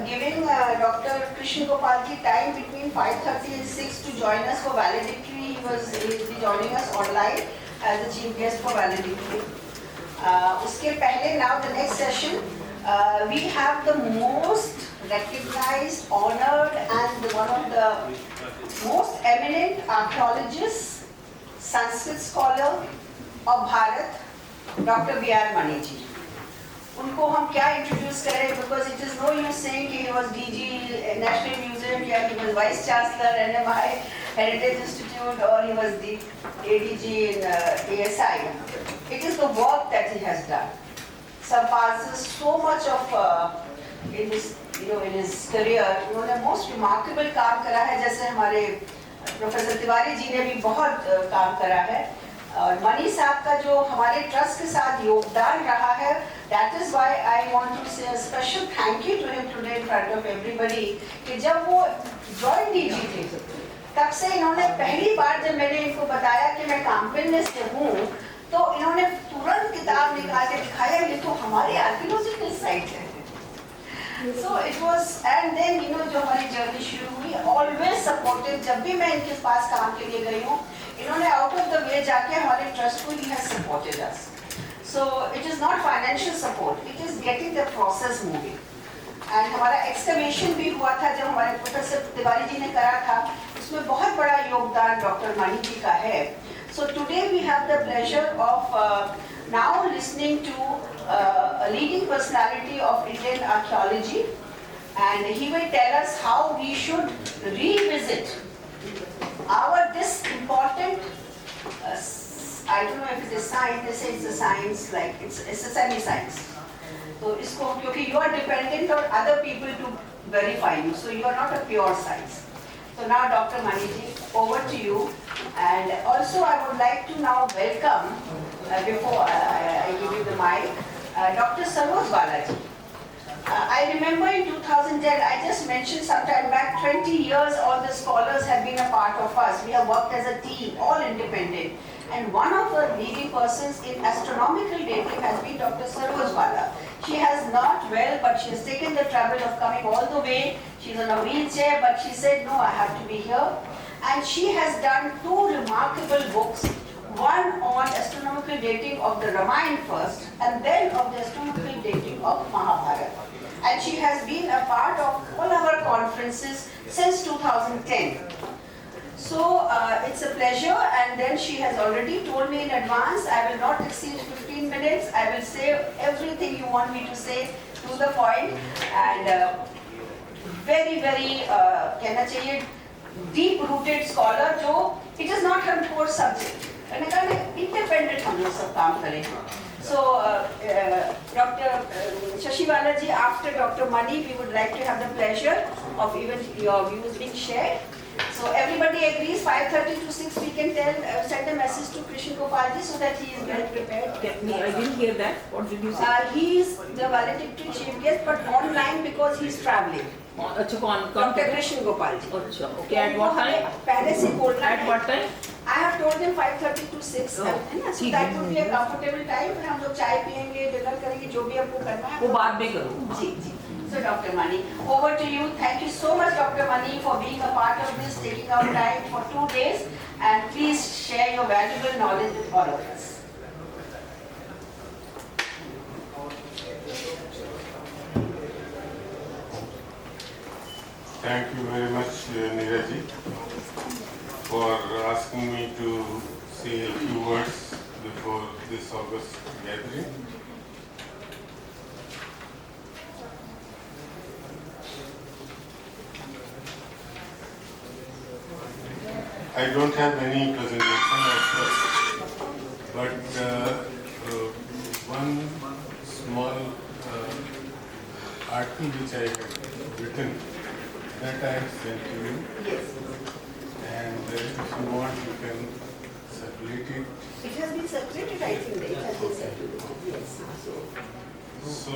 giving Dr. Krishna Gopalji time between 5:30 and 6 to join us for valedictory. He'll be joining us online as the chief guest for valedictory. Uske pehle, now the next session, we have the most recognized, honored, and one of the most eminent archaeologists, Sanskrit scholar of Bharat, Dr. B.R. Mani ji. उनको हम क्या introduce करें, because it is no use saying कि he was DG national museum या he was vice chancellor NMI heritage institute और he was the ADG in ASI. It is the work that he has done surpasses so much of in his career. उन्होंने most remarkable काम करा है, जैसे हमारे professor Tiwari ji ने भी बहुत काम करा है. और मनी साहब का जो हमारे ट्रस्ट के साथ योगदान रहा है, that is why I want to say a special thank you to him today in front of everybody. कि जब वो जॉइंट डीजी थे तब से इन्होंने पहली बार जब मैंने इनको बताया कि मैं कैंपेन से हूँ, तो इन्होंने तुरंत किताब निकाल के दिखाया, ये तो हमारे आर्कियोलॉजिकल साइट है. So it was, and then जो हमारी जर्नी शुरू हुई, always supportive. जब भी मैं इनके पास काम के लिए गई हूँ, इन्होंने आउट ऑफ द वे जाके हमारे ट्रस्ट को ही has supported us. So it is not financial support, it is getting the process moving. And हमारा excavation भी हुआ था जब हमारे प्रोफेसर तिवारी जी ने करा था, उसमें बहुत बड़ा योगदान डॉक्टर मनी जी का है. So today we have the pleasure of now listening to a leading personality of Indian archaeology, and he will tell us how we should revisit this important I don't know if it's a science, they say it's a science, like it's a semi-science. So इसको, क्योंकि you are dependent on other people to verify you, so you are not a pure science. So now Dr. Mani ji, over to you. And also I would like to now welcome, before I give you the mic, Dr. Saroj Balaji. I remember in 2010, I just mentioned sometime back, 20 years all the scholars have been a part of us. We have worked as a team, all independent. And one of the leading persons in astronomical dating has been Dr. Saroj Bala. She has not well, but she has taken the trouble of coming all the way. She's on a wheelchair, but she said, no, I have to be here. And she has done 2 remarkable books. One on astronomical dating of the Ramayana first, and then of the astronomical dating of Mahabharata. And she has been a part of all our conferences since 2010. So it's a pleasure, and then she has already told me in advance, I will not exceed 15 minutes. I will say everything you want me to say to the point, and very, very, कहना चाहिए, deep-rooted scholar, जो it is not her core subject. मैंने कहा independent हम लोग सब काम करेंगे. So Dr. Shashi Balaji, after Dr. Mani, we would like to have the pleasure of even your views being shared. So everybody agrees 5:30 to 6 we can send a message to Krishna Gopalji so that he is well prepared. I didn't hear that. What did you say? He is the valedictory chief guest, but online because he is traveling. अच्छा कौन Dr. Krishna Gopalji. अच्छा okay. At what time? पहले से बोलना At what time? I have told him 5:30 to 6. है ना? So that would be a comfortable time. फिर हम लोग चाय पियेंगे, डिनर करेंगे, जो भी आपको करना है. वो बाद में करो. जी जी. So Dr. Mani, over to you. Thank you so much, Dr. Mani, for being a part of this, taking out time for 2 days, and please share your valuable knowledge with all of us. Thank you very much, Neeraji, for asking me to say a few words before this August gathering. I don't have any presentation as such, but one small article which I have written that I have sent to you. Yes. And if you want, you can circulate it. It has been circulated, I think. It has been circulated, yes. So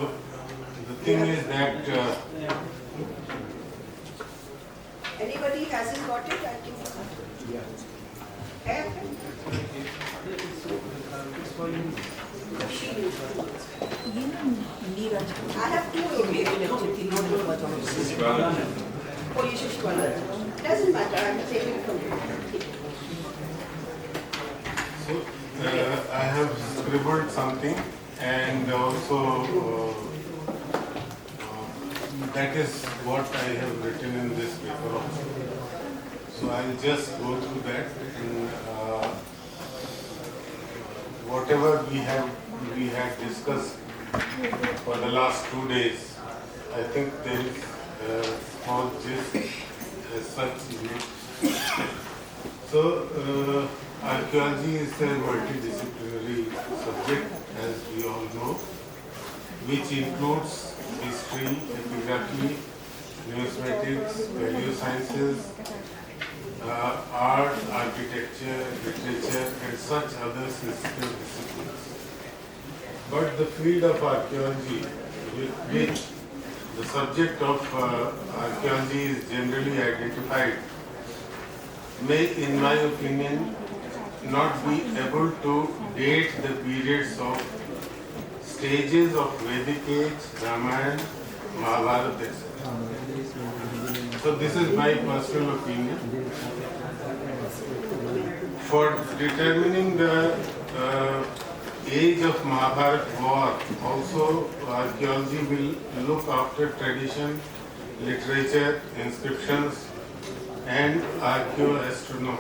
the thing is that Anybody hasn't got it, I think. Yeah. I have 2 मेरे lecture थी, not Oh, you should Shwala. Doesn't matter, I will take it from you. So, I have scribbled something and also that is what I have written in this paper also. So I'll just go through that and whatever we had discussed for the last 2 days, I think there is a small gist as such in it. So, archaeology is a multidisciplinary subject, as we all know, which includes history, epigraphy, numismatics, paleosciences, art, architecture, literature, and such other sensitive disciplines. But the field of archaeology, with which the subject of archaeology is generally identified, may, in my opinion, not be able to date the periods of stages of Vedic age, Ramayana, Mahabharata, etc. So this is my personal opinion. For determining the age of Mahabharata war, also archaeology will look after tradition, literature, inscriptions, and archaeoastronomy.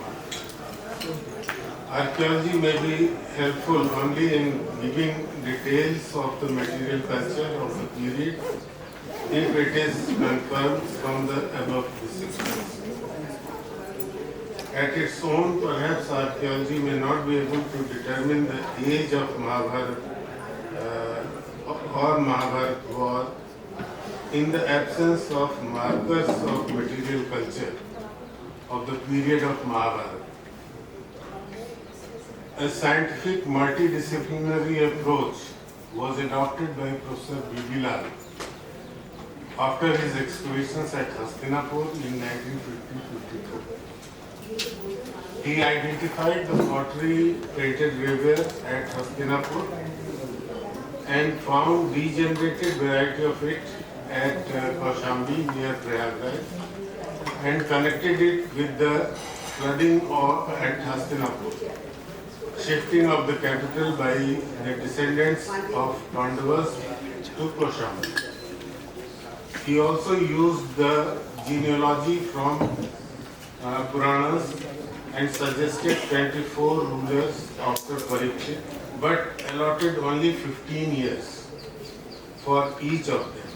Archaeology may be helpful only in giving details of the material culture of the period if it is confirmed from the above disciplines. At its own, perhaps archaeology may not be able to determine the age of Mahabharata or Mahabharata war in the absence of markers of material culture of the period of Mahabharata. A scientific multidisciplinary approach was adopted by Professor B.B. Lal after his excavations at Hastinapur in 1950-52. He identified the pottery painted river at Hastinapur and found degenerated variety of it at Kaushambi near Prayagraj and connected it with the flooding at Hastinapur, shifting of the capital by the descendants of Pandavas to Kaushambi. He also used the genealogy from Puranas and suggested 24 rulers after Parikshit, but allotted only 15 years for each of them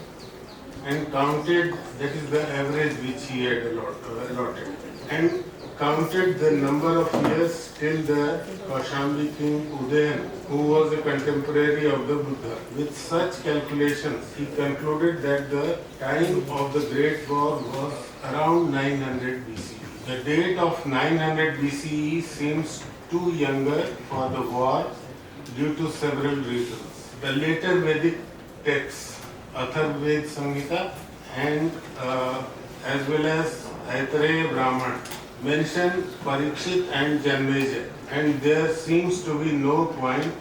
and counted, that is the average which he had allotted, and counted the number of years till the Kaushambi king Udayan, who was a contemporary of the Buddha. With such calculations, he concluded that the time of the Great War was around 900 BCE. The date of 900 BCE seems too younger for the war due to several reasons. The later Vedic texts, Atharvaved Samhita and as well as Aitareya Brahman, mention Parikshit and Janmeja, and there seems to be no point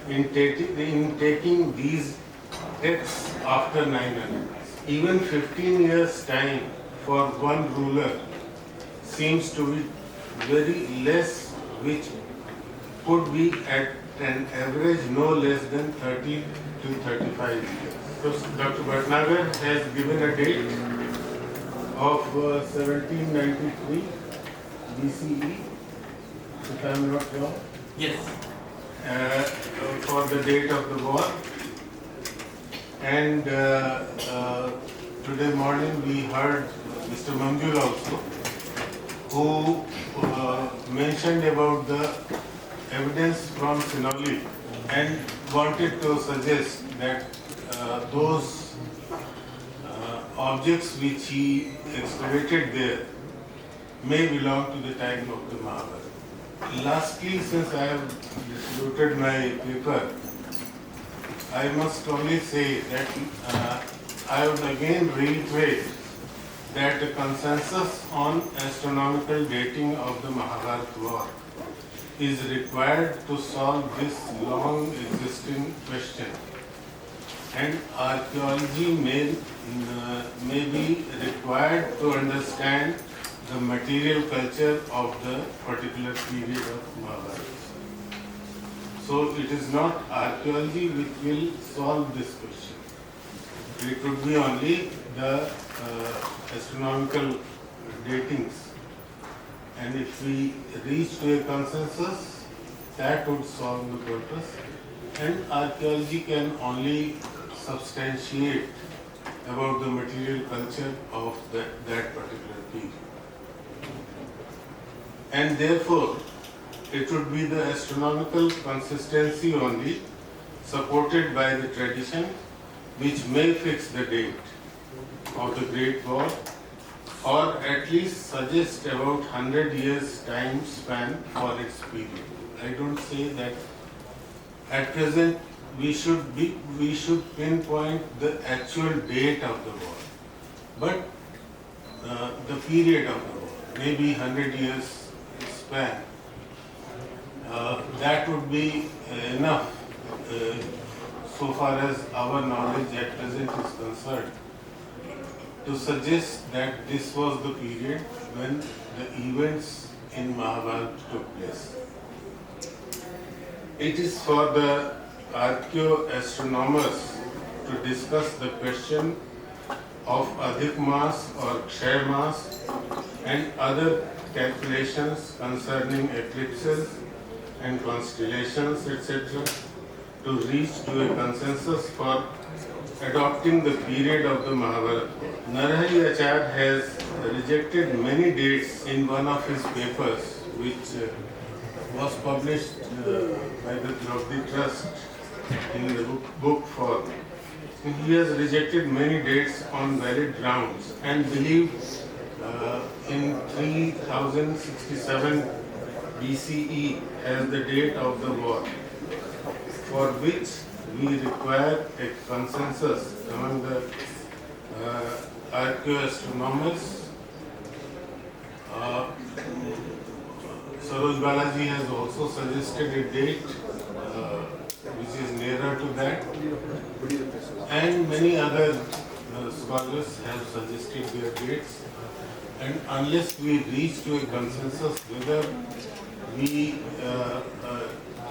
in taking these texts after 900. Even 15 years time for one ruler seems to be very less, which could be at an average no less than 30 to 35 years. So Dr. Bhatnagar has given a date of 1793 BCE, if I am not wrong. Yes. For the date of the war. And today morning we heard Mr. Manjul also, who mentioned about the evidence from Sinoli and wanted to suggest that those objects which he excavated there may belong to the time of the Mahabharata. Lastly, since I have distributed my paper, I must only say that I would again reiterate that the consensus on astronomical dating of the Mahabharata war is required to solve this long existing question, and archaeology may be required to understand the material culture of the particular period of Mahabharata. So it is not archaeology which will solve this question. It could be only the astronomical datings. And if we reach to a consensus, that would solve the purpose. And archaeology can only substantiate about the material culture of that particular period. And therefore, it would be the astronomical consistency only, supported by the tradition, which may fix the date of the Great War, or at least suggest about 100 years time span for its period. I don't say that at present we should pinpoint the actual date of the war, but the period of the war, maybe 100 years span. That would be enough so far as our knowledge at present is concerned, to suggest that this was the period when the events in Mahabharata took place. It is for the archaeoastronomers to discuss the question of Adhik Mas or Kshay Mas and other calculations concerning eclipses and constellations, etc., to reach to a consensus for adopting the period of the Mahabharata. Narahari Acharya has rejected many dates in one of his papers, which was published by the Draupadi Trust in the book form. He has rejected many dates on valid grounds and believed in 3067 BCE as the date of the war, for which we require a consensus among the archaeoastronomers. Saroj Balaji has also suggested a date which is nearer to that, and many other scholars have suggested their dates. And unless we reach to a consensus whether we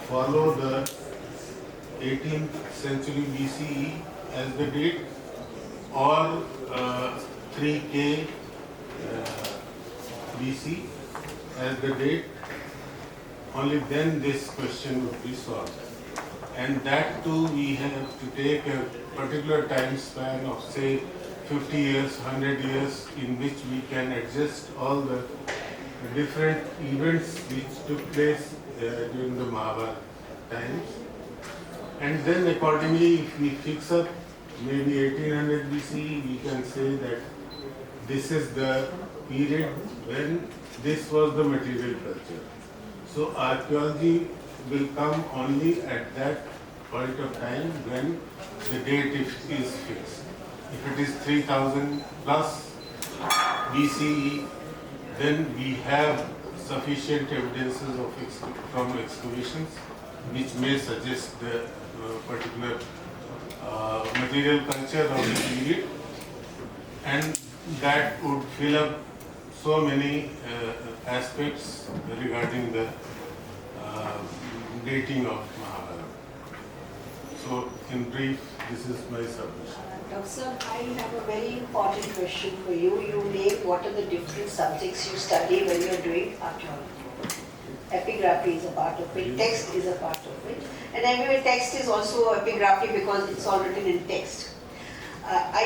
follow the 18th century BCE as the date or 3K BC as the date, only then this question would be solved. And that too, we have to take a particular time span of say 50 years, 100 years, in which we can adjust all the different events which took place during the Mahabharata times. And then accordingly, if we fix up maybe 1800 BCE, we can say that this is the period when this was the material culture. So archaeology will come only at that point of time when the date is fixed. If it is 3000 plus BCE, then we have sufficient evidences of from excavations which may suggest the particular material culture of the period, and that would fill up so many aspects regarding the dating of Mahabharata. So in brief, this is my submission. Dr. Sir, I have a very important question for you. You name what are the different subjects you study when you are doing archaeology. Epigraphy is a part of it, text is a part of it. And anyway, text is also epigraphy because it's all written in text.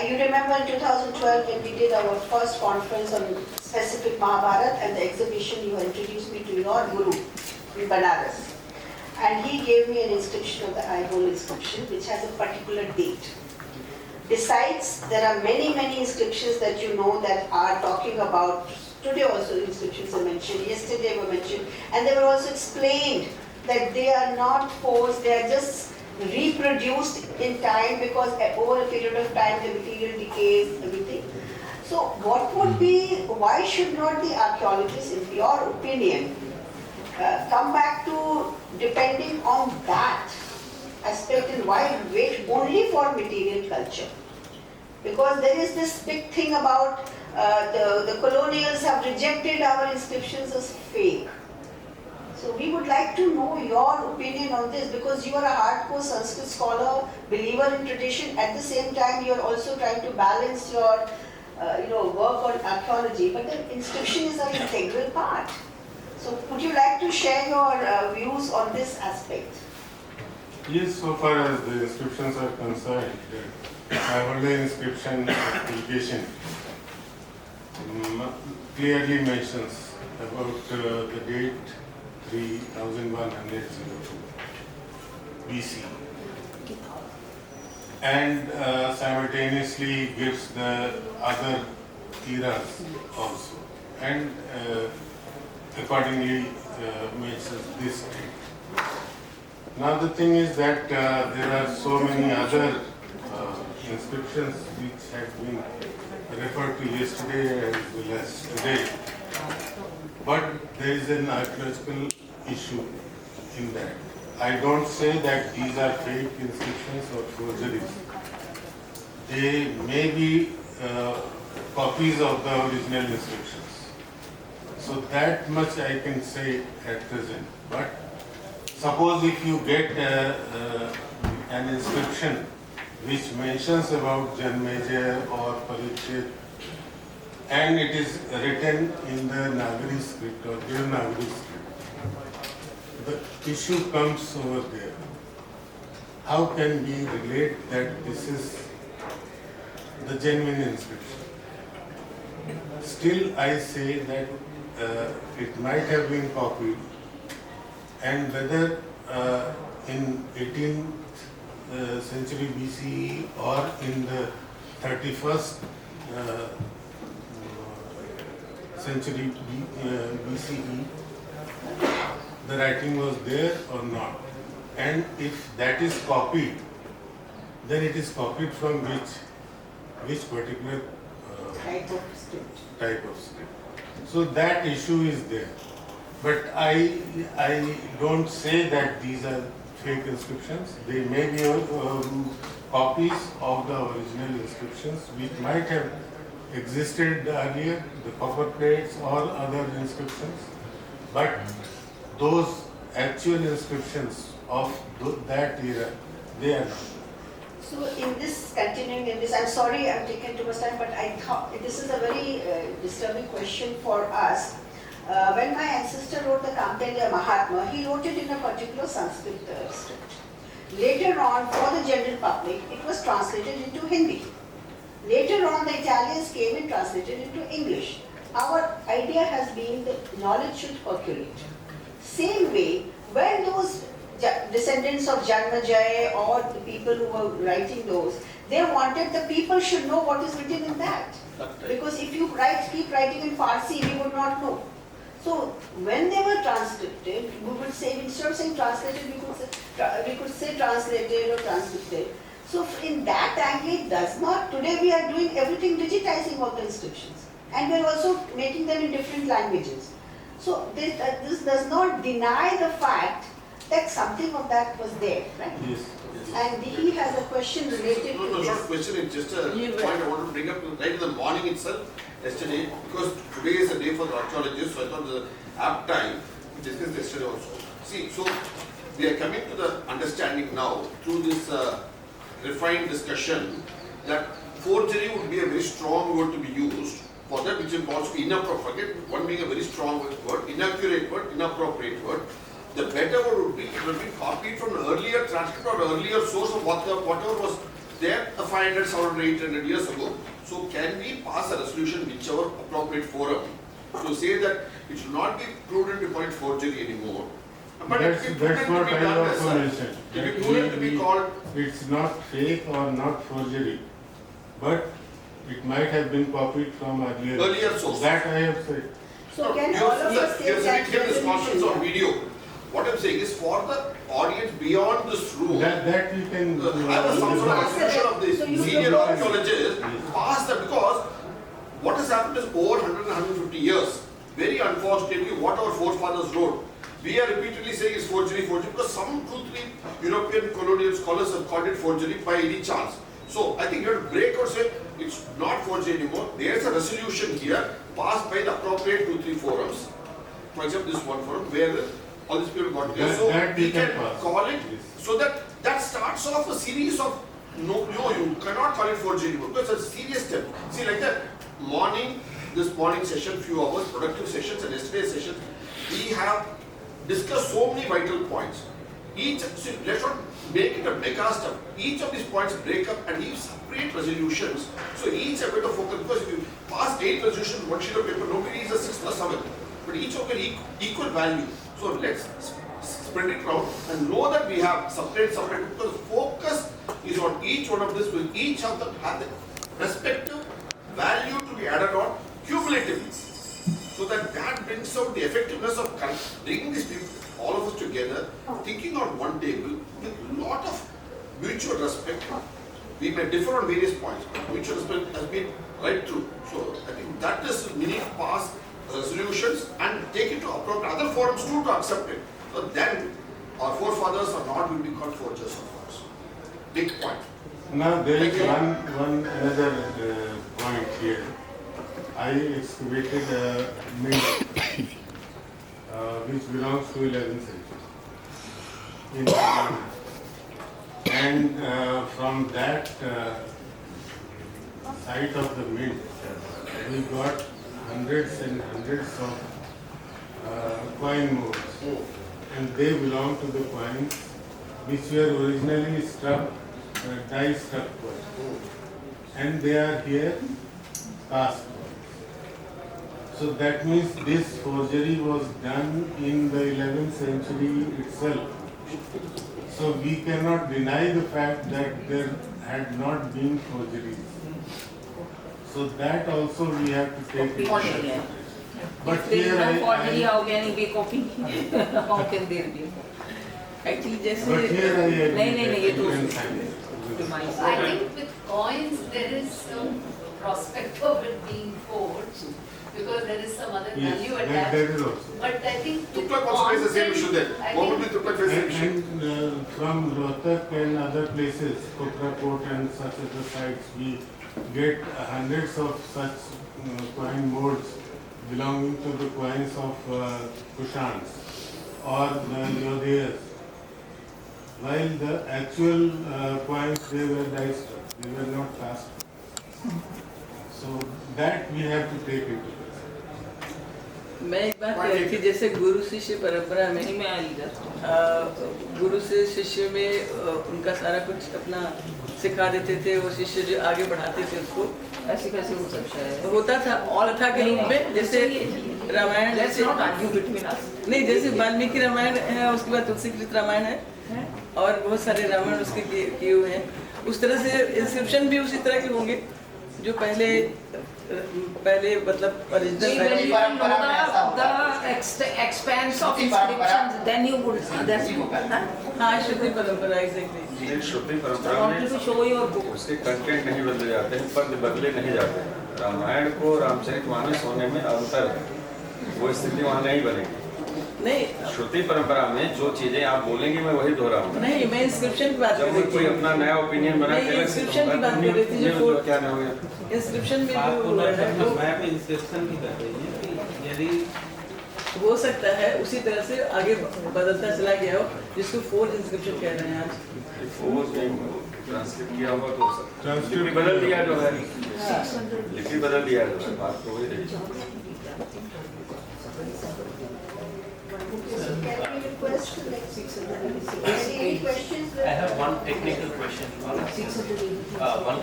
You remember in 2012 when we did our first conference on specific Mahabharata and the exhibition, you introduced me to your guru in Banaras. And he gave me an inscription of the Aihole inscription which has a particular date. Besides, there are many inscriptions that you know that are talking about, today also inscriptions are mentioned, yesterday were mentioned, and they were also explained that they are not forced, they are just reproduced in time because over a period of time the material decays, everything. So what would be, why should not the archaeologists, in your opinion, come back to depending on that aspect and why wait only for material culture? Because there is this big thing about the colonials have rejected our inscriptions as fake. So we would like to know your opinion on this, because you are a hardcore Sanskrit scholar, believer in tradition. At the same time, you are also trying to balance your work on archaeology, but the inscription is an integral part. So would you like to share your views on this aspect? Yes, so far as the inscriptions are concerned, Savarna inscription application clearly mentions about the date 3102 BC, and simultaneously gives the other eras also, and accordingly mentions this date. Now the thing is that there are so many other inscriptions which had been referred to yesterday as well as today, but there is an archaeological issue in that. I don't say that these are fake inscriptions or forgeries. They may be copies of the original inscriptions. So that much I can say at present. But suppose if you get an inscription which mentions about Janmejaya or Parikshit, and it is written in the Nagari script or Devanagari script, the issue comes over there. How can we relate that this is the genuine inscription? Still, I say that it might have been copied, and whether in 18th century BCE or in the 31st century BCE, the writing was there or not. And if that is copied, then it is copied from which particular Type of script. type of script. So that issue is there. But I don't say that these are fake inscriptions. They may be copies of the original inscriptions which might have existed earlier, the copper plates or other inscriptions. But those actual inscriptions of that era, they are not. So in this, continuing in this, I'm sorry I'm taking too much time, but I thought this is a very disturbing question for us. When my ancestor wrote the Kamtelya Mahatma, he wrote it in a particular Sanskrit script. Later on, for the general public, it was translated into Hindi. Later on, the Italians came and translated into English. Our idea has been that knowledge should percolate. Same way, when those descendants of Janmejaya or the people who were writing those, they wanted the people should know what is written in that. Because if you keep writing in Farsi, we would not know. So when they were transcribed, we would say, instead of saying translated, we could say translated or transcripted. So in that angle, it does not. Today we are doing everything, digitizing all the inscriptions, and we are also making them in different languages. So this does not deny the fact that something of that was there, right? Yes. And he has a question related No, to no, this. not a question, it's just a point I want to bring up right in the morning itself, yesterday, because today is a day for the archaeologists, so I thought the apt time to discuss yesterday also. See, so we are coming to the understanding now through this refined discussion that forgery would be a very strong word to be used for that which involves inappropriate, one being a very strong word, inaccurate word, inappropriate word. The better word would be, it would be copied from an earlier transcript or earlier source of whatever was there 500, 700, 800 years ago. So can we pass a resolution, whichever appropriate forum, to say that it should not be prudent to call it forgery anymore? But That's it be prudent what to be I done as also such. mentioned. It That be prudent to be called, it's not fake or not forgery, but it might have been copied from Earlier source. That I have said. So can you all of us have take that seen this conference on resolution? video. What I'm saying is for the audience beyond this room, That we can. I was some sort of assumption of this So you senior propose- archaeologists past that, because what has happened is over 100 and 150 years, very unfortunately, what our forefathers wrote, we are repeatedly saying is forgery, because some 2-3 European colonial scholars have called it forgery by any chance. So I think you have to break or say, it's not forgery anymore. There's a resolution here passed by the appropriate 2-3 forums. For example, this one forum where all these people got there. So That we we can can pass. call it, Yes. so that starts off a series of, no, you cannot call it forgery anymore because it's a serious step. See, like that morning, this morning session, few hours, productive sessions, and yesterday's session, we have discussed so many vital points. See, let's not make it a mega step. Each of these points break up and give separate resolutions. So each have bit of focus, because if you pass 8 resolutions, one sheet of paper, nobody is a 6 plus 7. But each of them equal value. So let's spread it around and know that we have separate, because focus is on each one of this, with each of them have the respective value to be added on cumulatively. So that brings out the effectiveness of bringing these people, all of us together, thinking on one table with a lot of mutual respect. We may differ on various points, but mutual respect has been right through. So I think that is, we need to pass resolutions and take it to appropriate other forums too to accept it. So then our forefathers are not going to be called forgers of ours. Big point. Now there is Thank you. one another point here. I excavated a mint which belongs to 11th century in Telangana. And from that site of the mint, we got hundreds and hundreds of coin molds, and they belong to the coins which were originally struck, die struck coins, and they are here cast. So that means this forgery was done in the 11th century itself. So we cannot deny the fact that there had not been forgeries. So that also we have to take into consideration. But If there is here no forgery, I how can he be copying? How can there be? Actually, जैसे but here I agree नहीं that ये तो you can sign it. optimize I है. think with coins, there is some prospect of it being forged, because there is some other Yes, value that attached. is also. But I think with Tuklak also faces the same issue there. I What would be think Tuklak face the same issue? And from Rohtak and other places, Kotraport and such other sites, we get hundreds of such coin molds belonging to the coins of Kushans or the Yodhayas. While the actual coins, they were die struck, they were not cast. So that we have to take into consideration. मैं एक बात कह रही थी, जैसे गुरु शिष्य परंपरा में नहीं मैं आ रही था. गुरु से शिष्य में उनका सारा कुछ अपना सिखा देते थे, वो शिष्य जो आगे बढ़ाते थे उसको, ऐसे कैसे हो सकता है? होता था कथा के रूप में, जैसे रामायण, Let's जैसे not argue between us. नहीं, जैसे वाल्मीकि रामायण है, उसके बाद तुलसीकृत रामायण है और बहुत सारे रामायण उसके किए हुए हैं. उस तरह से इंस्क्रिप्शन भी उसी तरह के होंगे जो पहले मतलब See, when original. you know the expanse of inscriptions, then you would see that's huh? हाँ, श्रुति परंपरा एग्जैक्टली. लेकिन श्रुति I परंपरा want you to में show your book. उसके कंटेंट नहीं बदले जाते हैं, पद बदले नहीं जाते हैं. रामायण को रामचरितमानस होने में अंतर है, वो स्थिति वहाँ नहीं बनेगी. नहीं श्रुति परंपरा में जो चीजें आप बोलेंगे मैं वही दोहराऊंगा. नहीं, मैं इंस्क्रिप्शन की बात कर जब रही कोई थी. अपना नया ओपिनियन बना नहीं, के अलग से inscription की बात कर रही थी, जो जो क्या ना हो गया. इंस्क्रिप्शन में आप जो मैप इंस्क्रिप्शन की कर रही है कि यदि हो सकता है उसी तरह से आगे बदलता चला गया हो, जिसको फोर्ज इंस्क्रिप्शन कह रहे हैं आज. वो ट्रांसलेट किया हुआ तो Transcript लिपि बदल दिया जो है, हाँ. लिपि बदल दिया जो है, बात तो वही रही. Can we request any questions? I have one technical question. One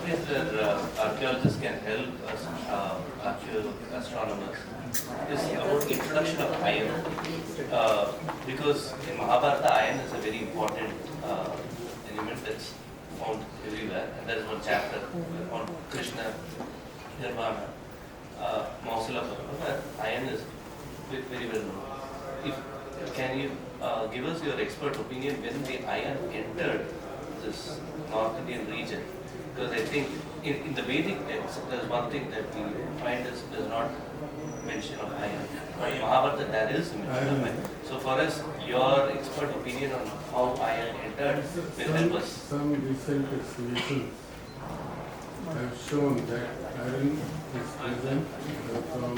place where archaeologists can help us, astronomers, is about introduction of iron. Because in Mahabharata, iron is a very important element that's found everywhere. And there is one chapter on Krishna, Nirvana, Mausala, where iron is very well known. Can you give us your expert opinion when the iron entered this North Indian region? Because I think in the Vedic text, there's one thing that we find is there's not mention of iron. But in Mahabharata, there is mention of iron. So for us, your expert opinion on how iron entered will help us. Some recent excavations have shown that iron is present from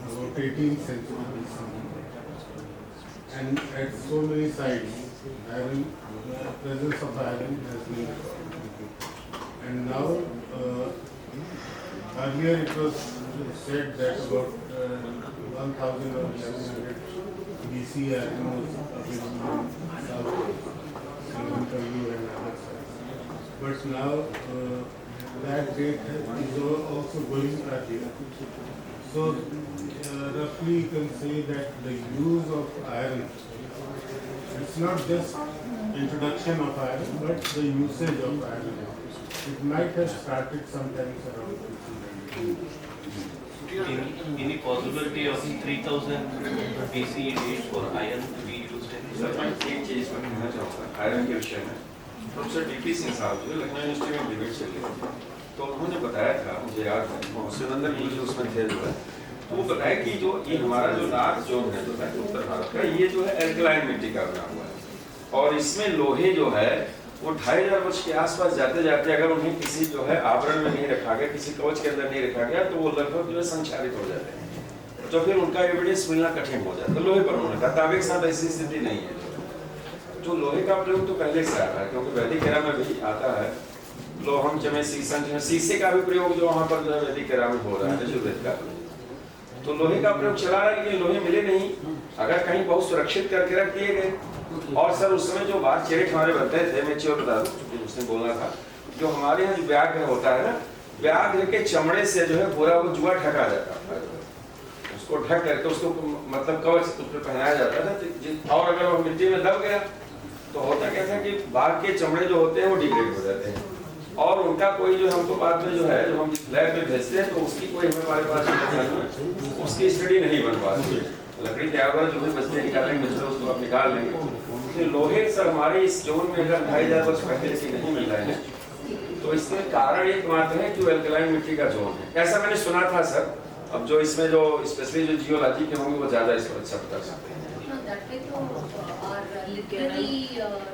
about 18th century BC. And at so many sites, presence of iron has been recorded. And now, earlier it was said that about 1000 or 1100 BC iron was available in South Srilanka and other sites. But now that date is also going earlier. So roughly you can say that the use of iron, it's not just introduction of iron, but the usage of iron. It might have started sometimes around 1500. Any possibility of 3000 BCE date for iron to be used in? Sir मैं एक चीज इसमें कहना चाहूँगा iron के विषय में। Professor DP Singh साहब जो लखनऊ यूनिवर्सिटी में डिबेट चल रही थी, तो उन्होंने बताया था, मुझे याद है, शिवनंदन जी जो उसमें थे जो है, तो वो बताया कि जो ये हमारा जो नॉर्थ जोन है जो है उत्तर भारत का, ये जो है एल्कलाइन मिट्टी का बना हुआ है, और इसमें लोहे जो है वो 2500 वर्ष के आसपास जाते जाते अगर उन्हें किसी जो है आवरण में नहीं रखा गया, किसी कवच के अंदर नहीं रखा गया, तो वो लगभग जो है संक्षारित हो जाते हैं, तो फिर उनका एविडेंस मिलना कठिन हो जाता है। लोहे पर उन्होंने कहा तांबे के साथ ऐसी स्थिति नहीं है। जो लोहे का प्रयोग तो पहले से आता है, क्योंकि वैदिक एरा में भी आता है, लोहम चमे शीशम, शीशे का भी प्रयोग जो वहाँ पर जो है वैदिक एरा में हो रहा है, यजुर्वेद का, तो लोहे का प्रयोग चला रहा है, लेकिन लोहे मिले नहीं, अगर कहीं बहुत सुरक्षित करके रख दिए गए। और सर उस समय जो बात चेरिट हमारे बनते थे, मैं चोर बता दूं, उसने बोलना था, जो हमारे यहाँ जो व्याघ्र होता है ना, व्याघ्र के चमड़े से जो है पूरा वो जुआ ढका जाता था, उसको ढक करके उसको मतलब कवच उस पर पहनाया जाता था, और अगर वो मिट्टी में दब गया तो होता क्या था कि बाघ के चमड़े जो होते हैं वो डिग्रेड हो जाते हैं, और उनका कोई जो हमको बाद में जो है जो हम लैब में भेजते हैं, तो उसकी कोई हमारे पास उसकी स्टडी नहीं बन पाती। लकड़ी के आवर जो भी बचते निकालेंगे उसको आप निकाल लेंगे। तो लोहे सर हमारे इस जोन में अगर 2500 वर्ष पहले से नहीं मिल रहे हैं, तो इसमें कारण एकमात्र है कि एल्कलाइन मिट्टी का जोन है, ऐसा मैंने सुना था सर। अब जो इसमें जो स्पेशली जो जियोलॉजी के होंगे वो ज्यादा इसको अच्छा बता सकते हैं। That way to our literary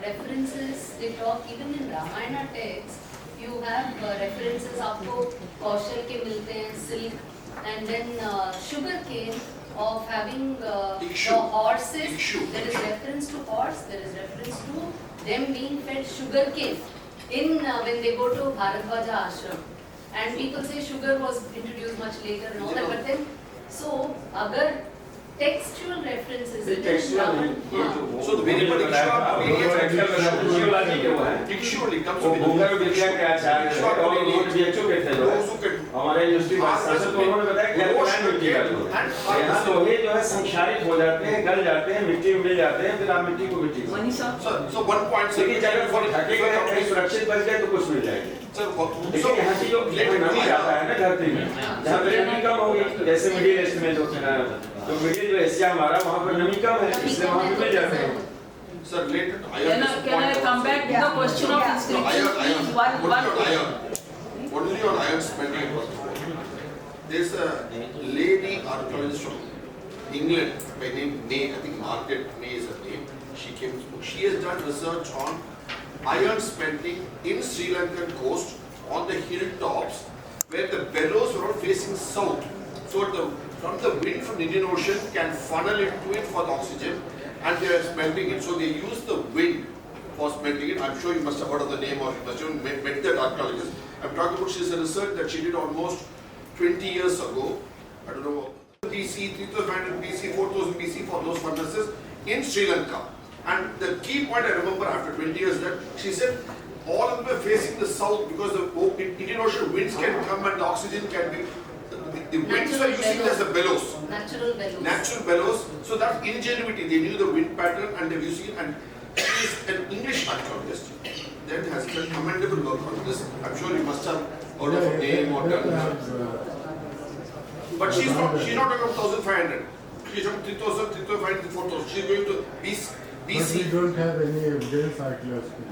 references, they talk even in Ramayana text, you have references आपको कौशल के मिलते हैं, silk, and then sugar cane of having the horses. There is reference to horse, there is reference to them being fed sugar cane in when they go to Bharadwaja ashram. And people say sugar was introduced much later and all that, but then so agar textual references ये textual नहीं, ये जो So the very geology के वो है, textually comes वो with भूगर्भ विज्ञान के आचार्य हैं, और उन्होंने बीएचओ के थे लोग, हमारे यूनिवर्सिटी में शासक, तो उन्होंने बताया कि एल्कलाइन मिट्टी का जो है, यहाँ लोहे जो है संक्षारित हो जाते हैं, गल जाते हैं, मिट्टी में मिल जाते हैं, फिर आप मिट्टी को मिट्टी को। So one point, sir. लेकिन जब वो ढके गए कहीं सुरक्षित बच गए तो कुछ मिल जाएंगे। Sir, लेकिन यहाँ की जो नमी जाता है ना धरती में, जहाँ पर नमी कम होगी, जैसे मिडिल ईस्ट में जो मिडिल जो एशिया हमारा, वहाँ पर नमी कम है, इसलिए वहाँ पे मिल जाते हैं। Sir, later Can I come back to the question of inscription? Please, one. Only on iron smelting was there's a lady archaeologist from England by name May, I think Margaret May is her name. She came to book. She has done research on iron smelting in Sri Lankan coast on the hilltops where the bellows were all facing south. So from the wind from the Indian Ocean can funnel into it for the oxygen, and they are smelting it. So they use the wind for smelting it. I'm sure you must have heard of the name, or you must have met that archaeologist. I'm talking about she's a research that she did almost 20 years ago. I don't know, BC, 3500 BC, 4000 BC for those furnaces in Sri Lanka. And the key point I remember after 20 years that she said all of them were facing the south because the Indian Ocean winds can come and the oxygen can be, the winds were using it as the bellows. Natural bellows. Natural bellows. So that's ingenuity. They knew the wind pattern and they were using it. And she is an English archaeologist that has done commendable work on this. I'm sure you must have heard of her name or done. But she's not talking about 1500. She's talking 3000, 3500, 4000. She's going to BC. But we don't have any evidence archaeologically.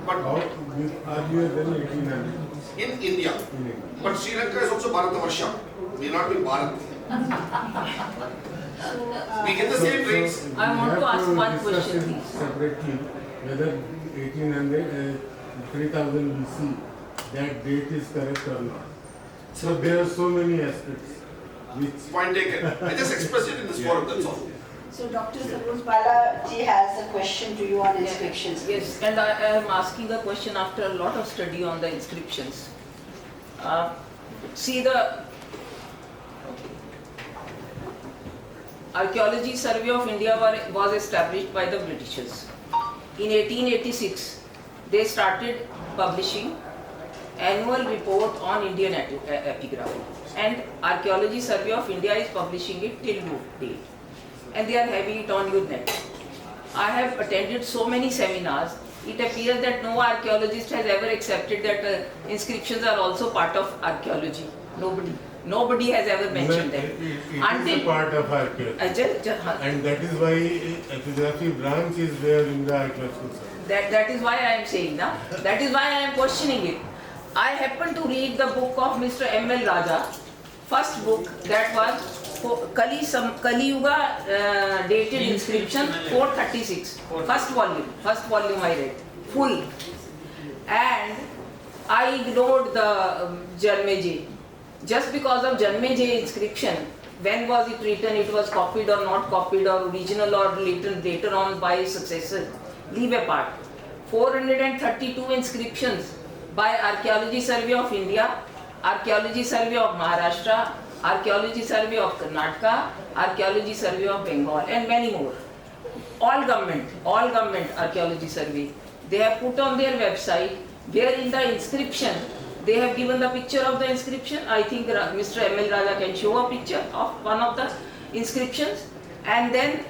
But Earlier than 1800 in India. in India. But Sri Lanka is also Bharatavarsha. May not be Bharat. We get the same rates. I want to ask one question, Discuss it please. separately whether 1800 3000 BC, that date is correct or not. So there are so many aspects which. Point taken. I just expressed it in this forum, that's all. So Dr. Saroj Balaji has a question to you on inscriptions. Yes, and I am asking a question after a lot of study on the inscriptions. See, the Archaeology Survey of India was established by the Britishers. In 1886, they started publishing annual report on Indian epigraphy, and Archaeology Survey of India is publishing it till date, and they are having it on your net. I have attended so many seminars. It appears that no archaeologist has ever accepted that inscriptions are also part of archaeology. Nobody has ever mentioned that. It is a part of archaeology. And that is why epigraphy branch is there in the archaeological survey. That is why I am saying now. That is why I am questioning it. I happened to read the book of Mr. M.L. Raja, first book, that was Kali Yuga dated inscription 436. First volume I read, full. And I ignored the Janmejay. Just because of Janmejay inscription, when was it written, it was copied or not copied, or original or later on by successor, leave apart. 432 inscriptions by Archaeology Survey of India, Archaeology Survey of Maharashtra, Archaeology Survey of Karnataka, Archaeology Survey of Bengal, and many more. All government Archaeology Survey. They have put on their website where in the inscription they have given the picture of the inscription. I think Mr. M.L. Raja can show a picture of one of the inscriptions, and then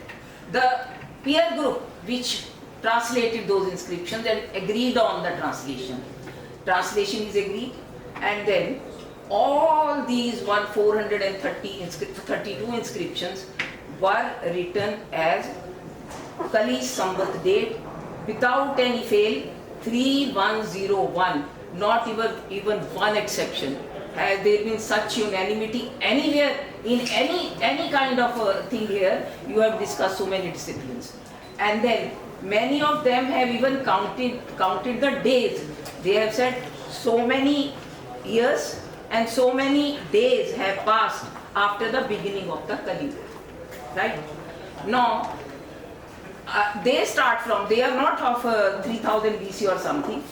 the peer group which translated those inscriptions and agreed on the translation. Translation is agreed, and then all these 432 inscriptions were written as Kali Samvat date without any fail, 3101. Not even one exception. Has there been such unanimity anywhere in any kind of a thing here? You have discussed so many disciplines, and then many of them have even counted the days. They have said so many years and so many days have passed after the beginning of the Kali Yuga. Right now, they start from. They are not of 3000 BC or something.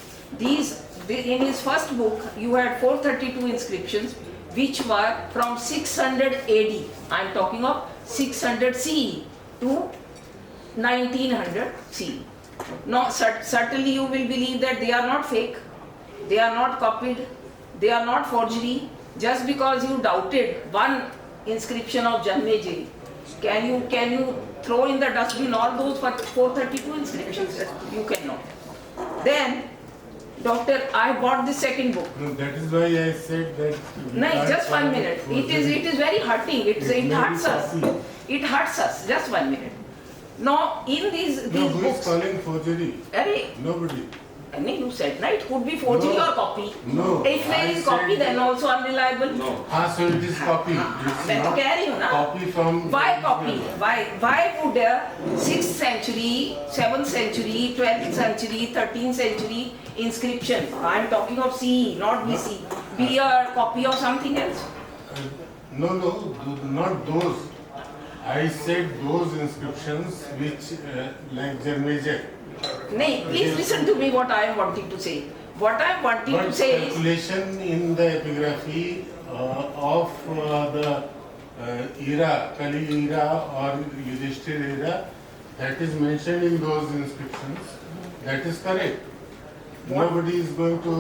In his first book, you had 432 inscriptions which were from 600 AD. I am talking of 600 CE to 1900 CE. Now, certainly you will believe that they are not fake, they are not copied, they are not forgery. Just because you doubted one inscription of Janmejay, can you throw in the dustbin all those 432 inscriptions? You cannot. Then, Doctor, I bought the second book. No, that is why I said that. No, just 1 minute. It is very hurting. It hurts us. It hurts us. Just 1 minute. Now, in these who books. is calling forgery? Nobody. You said, right? It could be forgery or copy. No. If there is copy, then also unreliable. No. So it is copy. Then to carry you, na? Copy from. Why copy? Why would 6th century, 7th century, 12th century, 13th century inscription, I am talking of CE, not BC, be a copy of something else? No, not those. I said those inscriptions which, like Janmejay. No, please listen to me what I am wanting to say. What I am wanting to say is. Calculation in the epigraphy of the era, Kali era or Yudhishthira era, that is mentioned in those inscriptions. That is correct. Nobody is going to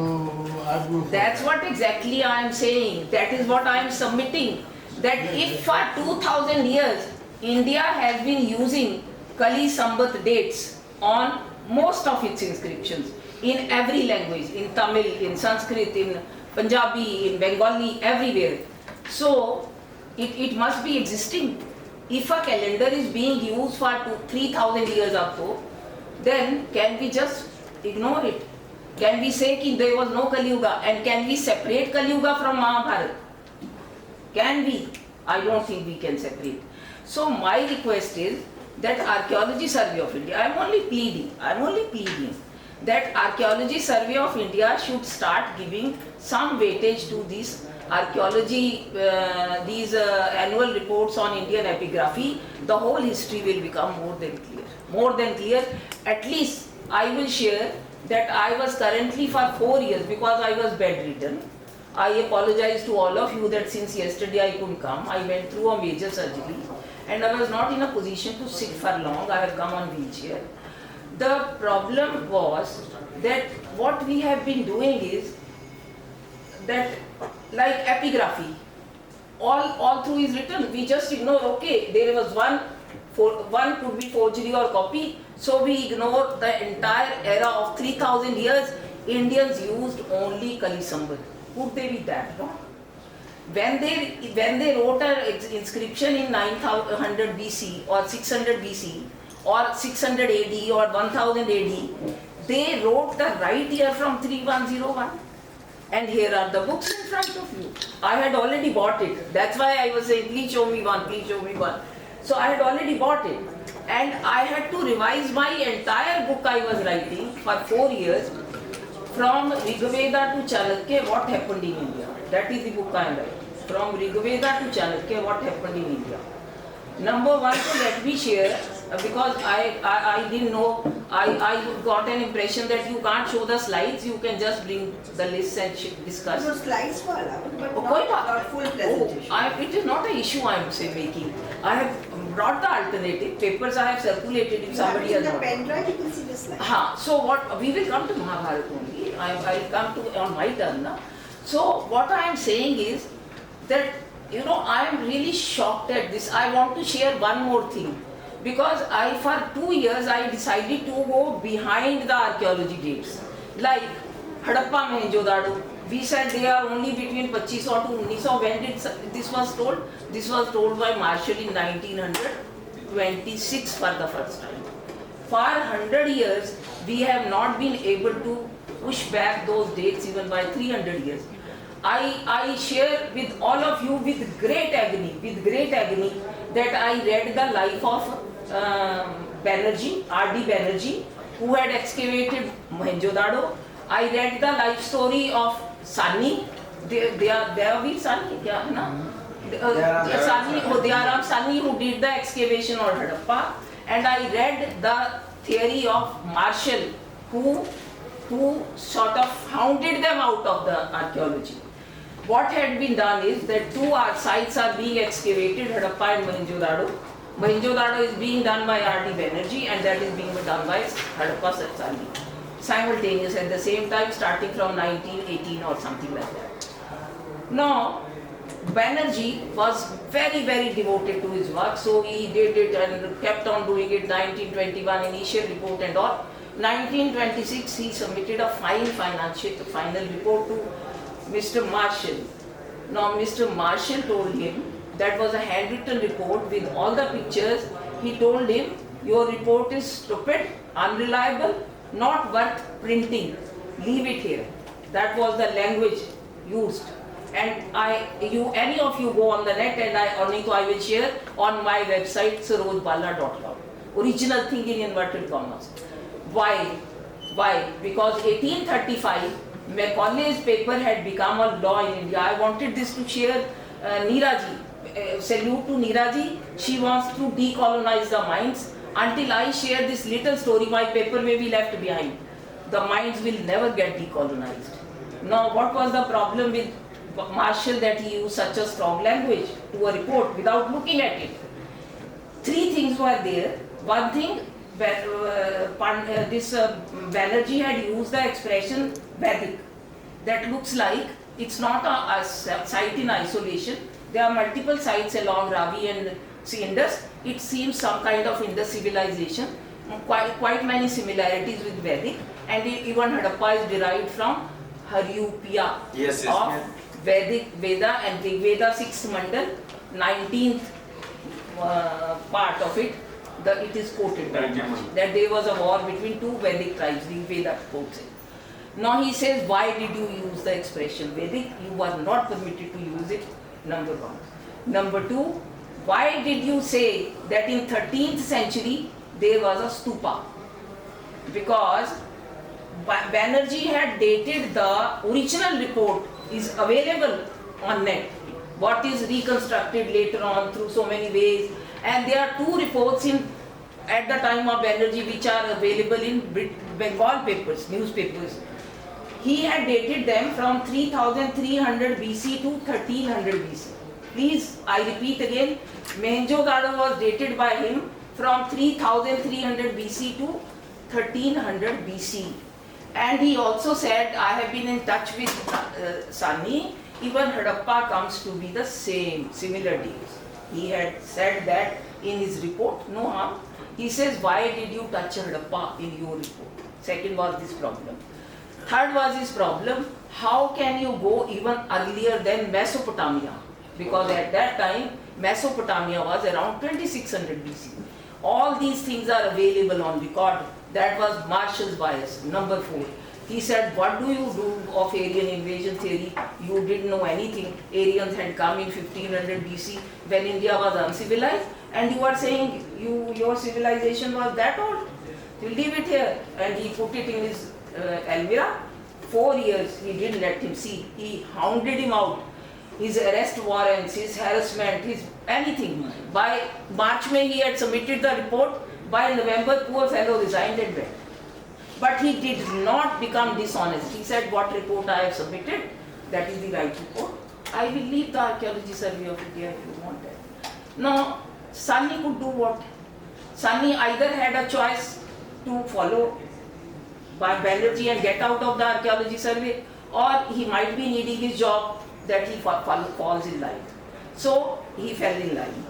argue for That's that. what exactly I am saying. That is what I am submitting. That if for 2000 years India has been using Kali Samvat dates on most of its inscriptions in every language, in Tamil, in Sanskrit, in Punjabi, in Bengali, everywhere. So it must be existing. If a calendar is being used for 3000 years or so, then can we just ignore it? Can we say that there was no Kali Yuga, and can we separate Kali Yuga from Mahabharata? Can we? I don't think we can separate. So my request is that Archaeology Survey of India, I am only pleading that Archaeology Survey of India should start giving some weightage to these archaeology, these annual reports on Indian epigraphy. The whole history will become more than clear. More than clear. At least I will share that I was currently for 4 years, because I was bedridden. I apologize to all of you that since yesterday I couldn't come. I went through a major surgery and I was not in a position to sit for long. I have come on wheelchair. The problem was that what we have been doing is that, like epigraphy, all through is written. We just ignore, okay, there was one could be forgery or copy, so we ignore the entire era of 3000 years. Indians used only Kali Sambad. Could they be that wrong? When they wrote an inscription in 900 BC or 600 BC or 600 AD or 1000 AD, they wrote the right year from 3101. And here are the books in front of you. I had already bought it. That's why I was saying, please show me one, please show me one. So I had already bought it. And I had to revise my entire book I was writing for 4 years, from Rigveda to Chanakya, what happened in India. That is the book I am writing. From Rigveda to Chanakya, what happened in India. Number one, so let me share, because I didn't know, I got an impression that you can't show the slides, you can just bring the list and discuss. So slides were allowed, but Oh, not full presentation. It is not an issue I am making. I have brought the alternative papers, I have circulated if somebody has In the not. pen drive, you can see the slides. So what, we will come to Mahabharata only, I will come to on my turn now. So what I am saying is that, you know, I am really shocked at this. I want to share one more thing, because for 2 years I decided to go behind the archaeology dates. Like Hadappa, Mohenjo-daro, we said they are only between 2500 to 1900. When did this was told? This was told by Marshall in 1926 for the first time. For 100 years, we have not been able to push back those dates even by 300 years. I share with all of you with great agony that I read the life of Banerjee, R.D. Banerjee, who had excavated Mohenjo-daro. I read the life story of Sani. Dayaveer Sani, kya, na? Dayaram Sani, who did the excavation on Hadappa. And I read the theory of Marshall, who sort of hounded them out of the archaeology. What had been done is that 2 sites are being excavated, Hadappa and Mohenjo-daro. Mohenjo-daro is being done by R.D. Banerjee and that is being done by Hadappa Satsani. Simultaneous at the same time, starting from 1918 or something like that. Now, Banerjee was very, very devoted to his work, so he did it and kept on doing it. 1921 initial report and all. 1926 he submitted a final report to Mr. Marshall. Now Mr. Marshall told him, that was a handwritten report with all the pictures. He told him, your report is stupid, unreliable, not worth printing. Leave it here. That was the language used. And any of you go on the net, and I will share on my website sarojbala.com. Original thing in inverted commas. Why? Because 1835, Macaulay's paper had become a law in India. I wanted this to share Neeraji. Salute to Neeraji. She wants to decolonize the mines. Until I share this little story, my paper may be left behind. The mines will never get decolonized. Now, what was the problem with Marshall, that he used such a strong language to a report without looking at it? 3 things were there. One thing, Banerjee had used the expression Vedic. That looks like it's not a site in isolation. There are multiple sites along Ravi and Indus. It seems some kind of Indus civilization. Quite many similarities with Vedic, and even Hadappa is derived from Haryupya of Vedic Veda and Rig Veda 6th mandal, 19th part of it. It is quoted that there was a war between 2 Vedic tribes. Rig Veda quotes it. Now he says, why did you use the expression Vedic? You were not permitted to use it. Number 1. Number 2, why did you say that in 13th century there was a stupa? Because Banerjee had dated the original report is available on net. What is reconstructed later on through so many ways, and there are 2 reports in at the time of Banerjee which are available in Bengal papers, newspapers. He had dated them from 3300 BC to 1300 BC. Please, I repeat again, Mohenjo-daro was dated by him from 3300 BC to 1300 BC. And he also said, I have been in touch with Sani, even Harappa comes to be the same, similar dates. He had said that in his report, no harm. He says, why did you touch Harappa in your report? Second was this problem. Third was his problem, how can you go even earlier than Mesopotamia? Because at that time, Mesopotamia was around 2600 BC. All these things are available on record. That was Marshall's bias, number 4. He said, what do you do of Aryan invasion theory? You didn't know anything. Aryans had come in 1500 BC when India was uncivilized, and you are saying your civilization was that old? You leave it here. And he put it in his Elvira. 4 years he didn't let him see. He hounded him out. His arrest warrants, his harassment, his anything. By March, May he had submitted the report. By November, poor fellow resigned and went. But he did not become dishonest. He said, what report I have submitted, that is the right report. I will leave the Archaeology Survey of India if you want that. Now, Sani could do what? Sani either had a choice to follow by Banerjee and get out of the Archaeology Survey, or he might be needing his job that he falls in line. So, he fell in line.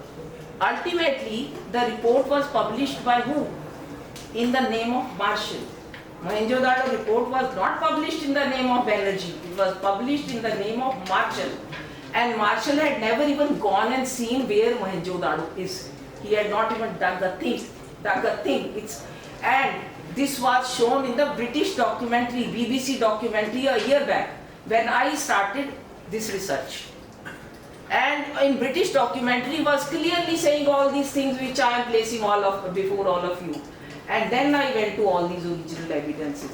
Ultimately, the report was published by who? In the name of Marshall. Mohenjo-daro report was not published in the name of Banerjee. It was published in the name of Marshall. And Marshall had never even gone and seen where Mohenjo-daro is. He had not even dug a thing. And this was shown in the British documentary, BBC documentary a year back, when I started this research. And in British documentary was clearly saying all these things which I am placing before all of you. And then I went to all these original evidences.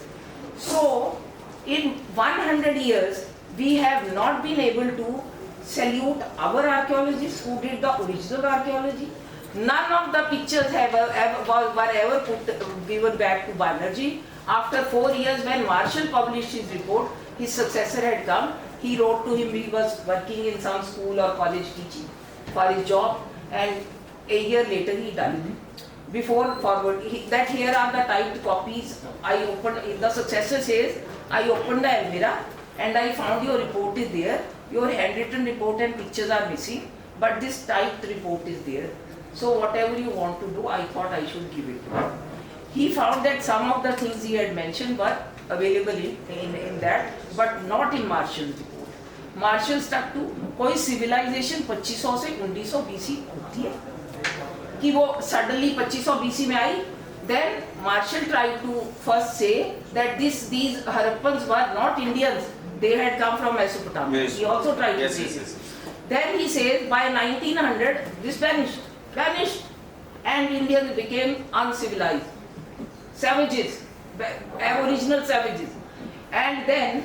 So, in 100 years, we have not been able to salute our archaeologists who did the original archaeology. None of the pictures were ever given back to Banerjee. After 4 years, when Marshall published his report, his successor had come. He wrote to him, he was working in some school or college teaching for his job, and a year later he died. Before forward, that here are the typed copies. I opened, the successor says, I opened the Elvira and I found your report is there. Your handwritten report and pictures are missing, but this typed report is there. So whatever you want to do, I thought I should give it. He found that some of the things he had mentioned were available in that, but not in Marshall's report. Marshall stuck to कोई civilization 2500 से 1900 BC होती है कि वो suddenly 2500 BC में आई. Then Marshall tried to first say that these Harappans were not Indians, they had come from Mesopotamia. Yes. He also tried to say this. Then he says by 1900 this vanished, and Indians became uncivilized, savages, aboriginal savages. And then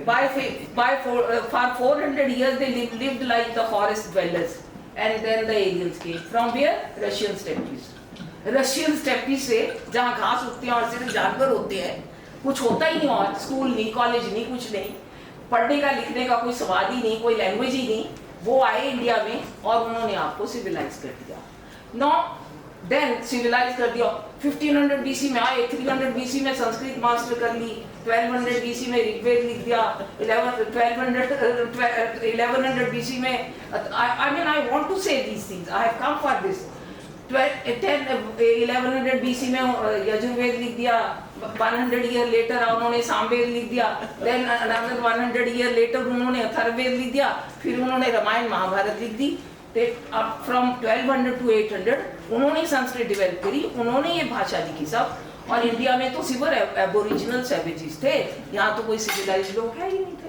for 400 years they lived like the forest dwellers. And then the aliens came. From where? Russian steppes. Russian steppes से जहाँ घास उगती है और सिर्फ जानवर होते हैं, कुछ होता ही नहीं वहाँ, स्कूल नहीं, कॉलेज नहीं, कुछ नहीं, पढ़ने का लिखने का कोई स्वाद ही नहीं, कोई लैंग्वेज ही नहीं, वो आए इंडिया में और उन्होंने आपको सिविलाइज कर दिया. Now then सिविलाइज कर दिया. 1500 BC में आए, 300 BC में संस्कृत मास्टर कर ली, 1200 BC में ऋग्वेद लिख दिया, 1100 BC में, I mean I want to say these things, I have come for this. 1100 BC में यजुर्वेद लिख दिया, 100 year later उन्होंने सामवेद लिख दिया, then another 100 year later उन्होंने अथर्ववेद लिख दिया, फिर उन्होंने रामायण महाभारत लिख दी. Up from 1200 to 800 उन्होंने संस्कृत डेवलप करी, उन्होंने ये भाषा लिखी सब. और इंडिया में तो सिर्फ एबोरिजिनल सैवेजेस थे, यहाँ तो कोई सिविलाइज्ड लोग है ही नहीं थे.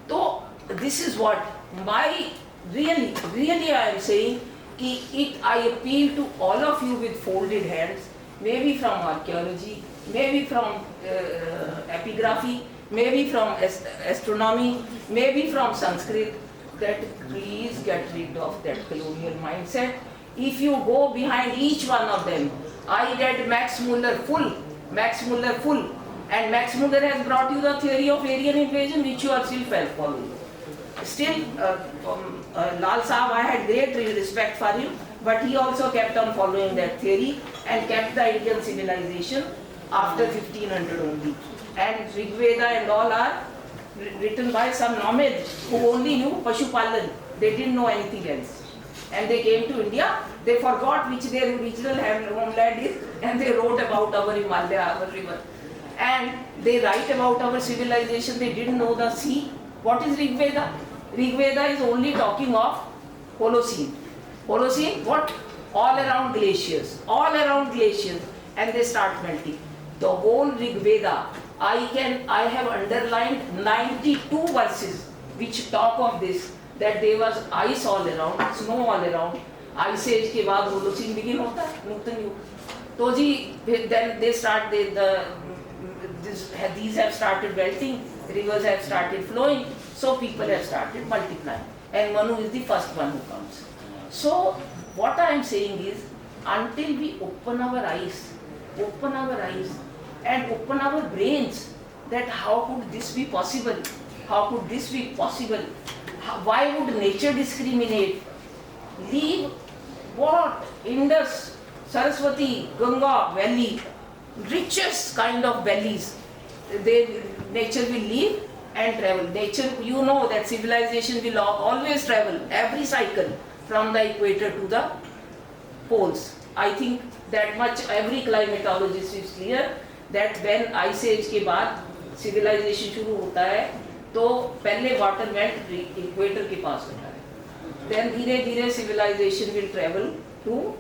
तो this is what my really I am saying कि I appeal to all of you with folded hands maybe from archaeology, maybe from epigraphy, maybe from astronomy, maybe from Sanskrit, that please get rid of that colonial mindset. If you go behind each one of them, I read Max Muller full, and Max Muller has brought you the theory of Aryan invasion, which you are still following. Still, Lal Sahab, I had great respect for him, but he also kept on following that theory and kept the Indian civilization after 1500 only. And Rig Veda and all are written by some nomads who only knew Pashupalan. They didn't know anything else. And they came to India, they forgot which their original homeland is, and they wrote about our Himalaya, our river. And they write about our civilization, they didn't know the sea. What is Rig Veda? Rig Veda is only talking of Holocene. Holocene, what? All around glaciers, and they start melting. The whole Rig Veda, I have underlined 92 verses which talk of this, that there was ice all around, snow all around. Ice age के बाद Holocene begin होता है, नूतन युग. तो जी, then they start, these have started melting, rivers have started flowing, so people have started multiplying. And Manu is the first one who comes. So what I am saying is, until we open our eyes and open our brains, that how could this be possible? Why would nature discriminate? Leave what? Indus, Saraswati, Ganga valley, richest kind of valleys. Nature will leave and travel. Nature, you know that civilization will always travel, every cycle, from the equator to the poles. I think that much every climatologist is clear, that when ice age के बाद civilization शुरू होता है, तो पहले water went equator के पास होता है. Then धीरे धीरे civilization will travel to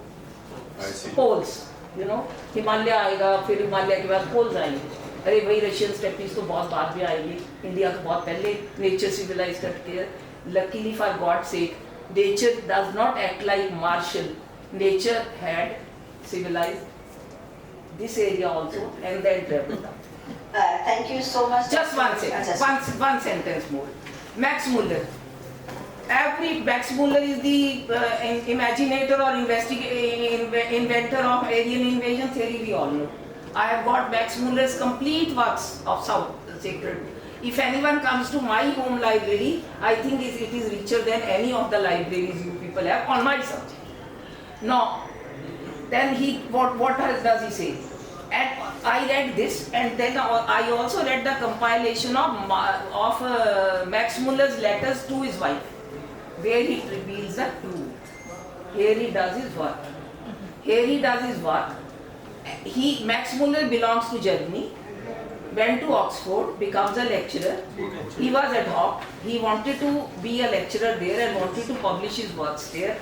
poles. You know, Himalaya आएगा, फिर हिमालय के बाद poles आएंगे. अरे भाई रशियन स्टेपीज तो बहुत बाद में आएंगे, इंडिया को बहुत पहले नेचर सिविलाइज करके है. Luckily for God's sake, nature does not act like Marshall. Nature had civilized this area also and then traveled up. Thank you so much. Just one sentence more. Max Muller. Max Muller is the imaginator or inventor of Aryan invasion theory, we all know. I have got Max Muller's complete works of South Sacred. If anyone comes to my home library, I think it is richer than any of the libraries you people have on my subject. Now, then what does he say? And I read this, and then I also read the compilation of Max Muller's letters to his wife, where he reveals the truth. Here he does his work. Max Muller belongs to Germany, went to Oxford, becomes a lecturer. He was ad hoc. He wanted to be a lecturer there and wanted to publish his works there.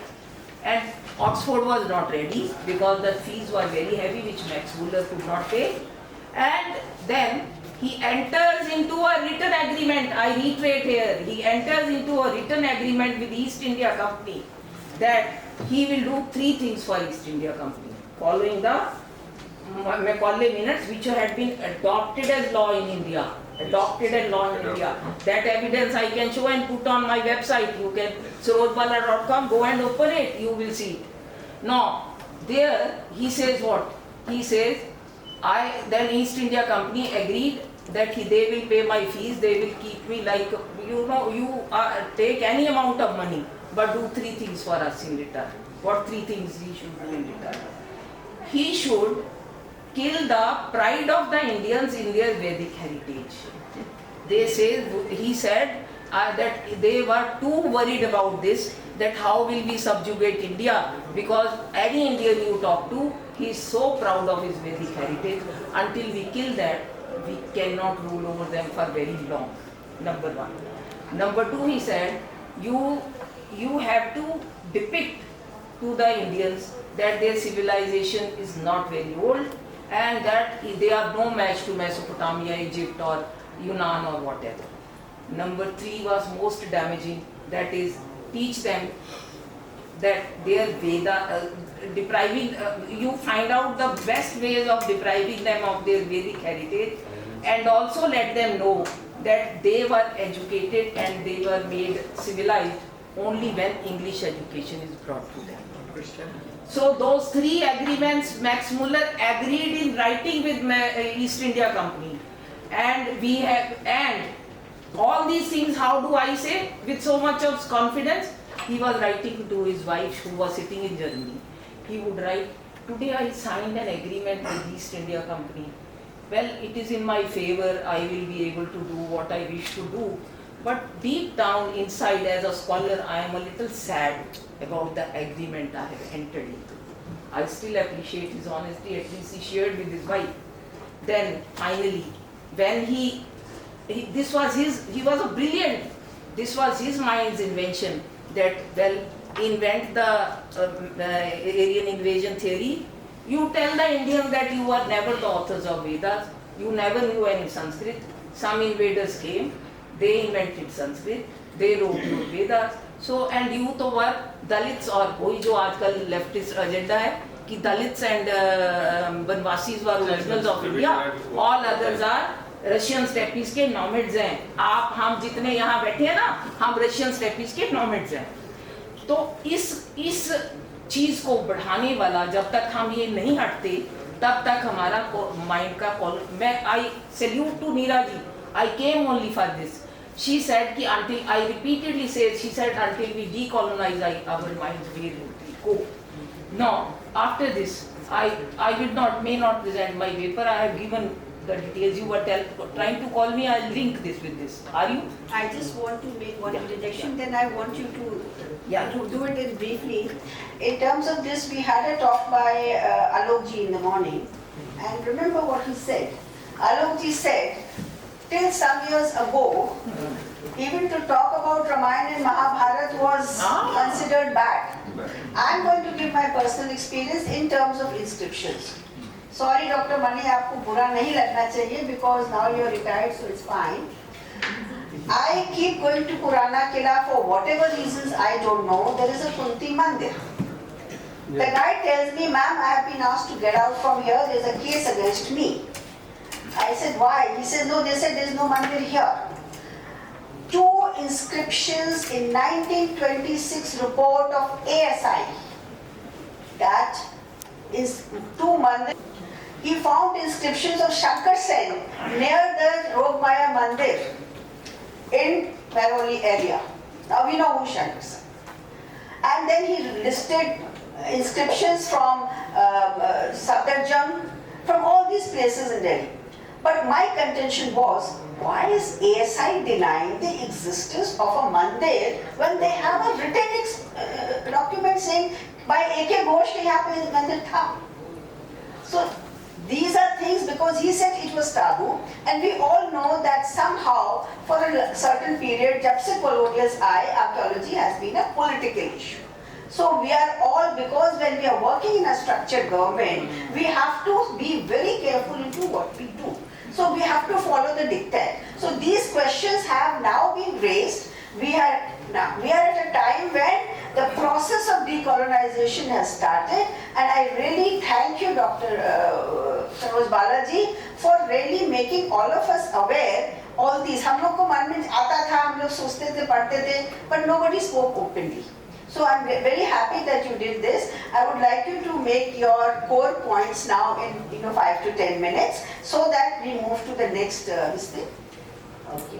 And Oxford was not ready because the fees were very heavy, which Max Muller could not pay. And then he enters into a written agreement. I reiterate here, he enters into a written agreement with East India Company that he will do 3 things for East India Company, following the Macaulay Minutes, which had been adopted as law in India. That evidence I can show and put on my website. You can, surojbala.com, go and open it, you will see it. Now, there he says what? He says, then East India Company agreed that they will pay my fees, they will keep me like, you take any amount of money, but do 3 things for us in return. What 3 things he should do in return? He should kill the pride of the Indians in their Vedic heritage. He said that they were too worried about this, that how will we subjugate India, because any Indian you talk to, he is so proud of his Vedic heritage. Until we kill that, we cannot rule over them for very long. Number 1. Number 2, he said, you have to depict to the Indians that their civilization is not very old, and that they are no match to Mesopotamia, Egypt or Yunnan or whatever. Number 3 was most damaging, that is, teach them that their Veda, depriving, you find out the best ways of depriving them of their Vedic heritage, and also let them know that they were educated and they were made civilized only when English education is brought to them. So those three agreements, Max Muller agreed in writing with East India Company, and we have, and all these things, how do I say, with so much of confidence, he was writing to his wife who was sitting in Germany. He would write, today I signed an agreement with East India Company. Well, it is in my favor, I will be able to do what I wish to do. But deep down inside, as a scholar, I am a little sad about the agreement I have entered into. I still appreciate his honesty, at least he shared with his wife. Then finally, when he was a brilliant, this was his mind's invention, that, well, invent the Aryan invasion theory. You tell the Indians that you were never the authors of Vedas, you never knew any Sanskrit. Some invaders came, they invented Sanskrit, they wrote your Vedas. So, and you to were Dalits, or वही जो आजकल leftist agenda है कि Dalits and Banvasis were originals of India, all others are Russian steppes के nomads हैं. आप हम जितने यहाँ बैठे हैं ना, हम रशियन स्टेपीज के नॉमेड्स हैं. तो इस चीज को बढ़ाने वाला, जब तक हम ये नहीं हटते तब तक हमारा माइंड का कॉल. मैं I salute to Neera ji, I came only for this. She said कि until I repeatedly said, she said until we decolonize our minds where would we go. Now after this I may not present my paper. I have given the details. You were trying to call me. I'll link this with this. Are you? I just want to make one interjection, then I want you to do it in briefly. In terms of this, we had a talk by Alok ji in the morning, and remember what he said. Alok ji said, till some years ago, even to talk about Ramayana and Mahabharata was considered bad. I'm going to give my personal experience in terms of inscriptions. Sorry, Dr. Mani, आपको बुरा नहीं लगना चाहिए, because now you're retired, so it's fine. I keep going to Purana Kila for whatever reasons I don't know. There is a Kunti Mandir. The guy tells me, ma'am, I have been asked to get out from here. There's a case against me. I said, why? He said, no, they said there's no mandir here. 2 inscriptions in 1926 report of ASI. That is 2 mandir. He found inscriptions of Shankar Sen near the Rogmaya Mandir in Mehrauli area. Now we know who Shankar Sen. And then he listed inscriptions from Safdarjung, from all these places in Delhi. But my contention was, why is ASI denying the existence of a mandir when they have a written document saying by A.K. Ghosh ke yahan pe mandir tha? So these are things, because he said it was taboo, and we all know that somehow for a certain period, jab se colonials aaye, archaeology has been a political issue. So we are all, because when we are working in a structured government, we have to be very careful into what we do. So we have to follow the diktat. So these questions have now been raised. We are at a time when the process of decolonization has started, and I really thank you, Dr. Saroj Balaji, for really making all of us aware. All these, हम लोग को मन में आता था, हम लोग सोचते थे, पढ़ते थे, but nobody spoke openly. So I'm very happy that you did this. I would like you to make your core points now in 5 to 10 minutes, so that we move to the next thing. Okay.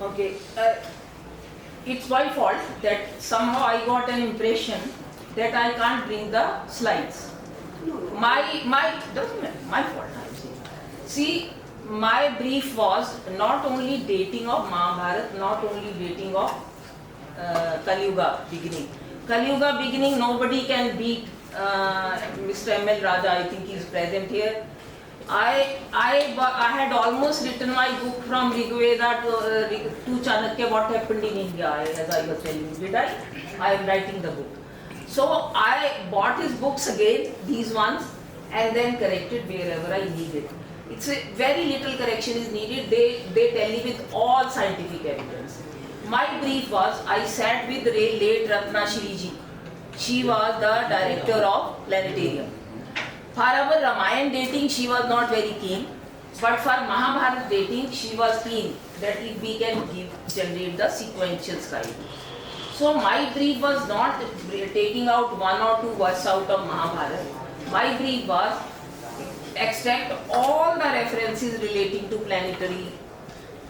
Okay. It's my fault that somehow I got an impression that I can't bring the slides. My doesn't matter. My fault, I'm saying. See, my brief was not only dating of Mahabharata, not only dating of Kali Yuga beginning. Kali Yuga beginning, nobody can beat Mr. M.L. Raja. I think he is present here. I had almost written my book from Rigveda to Chanakya, what happened in India, as I was telling you. Did I? I am writing the book. So I bought his books again, these ones, and then corrected wherever I needed. It's a very little correction is needed. They tell you with all scientific evidence. My brief was, I sat with late Ratna Shiriji. She was the director of planetarium. For our Ramayan dating, she was not very keen, but for Mahabharata dating, she was keen that if we can generate the sequential sky. So my brief was not taking out one or two words out of Mahabharata. My brief was extract all the references relating to planetary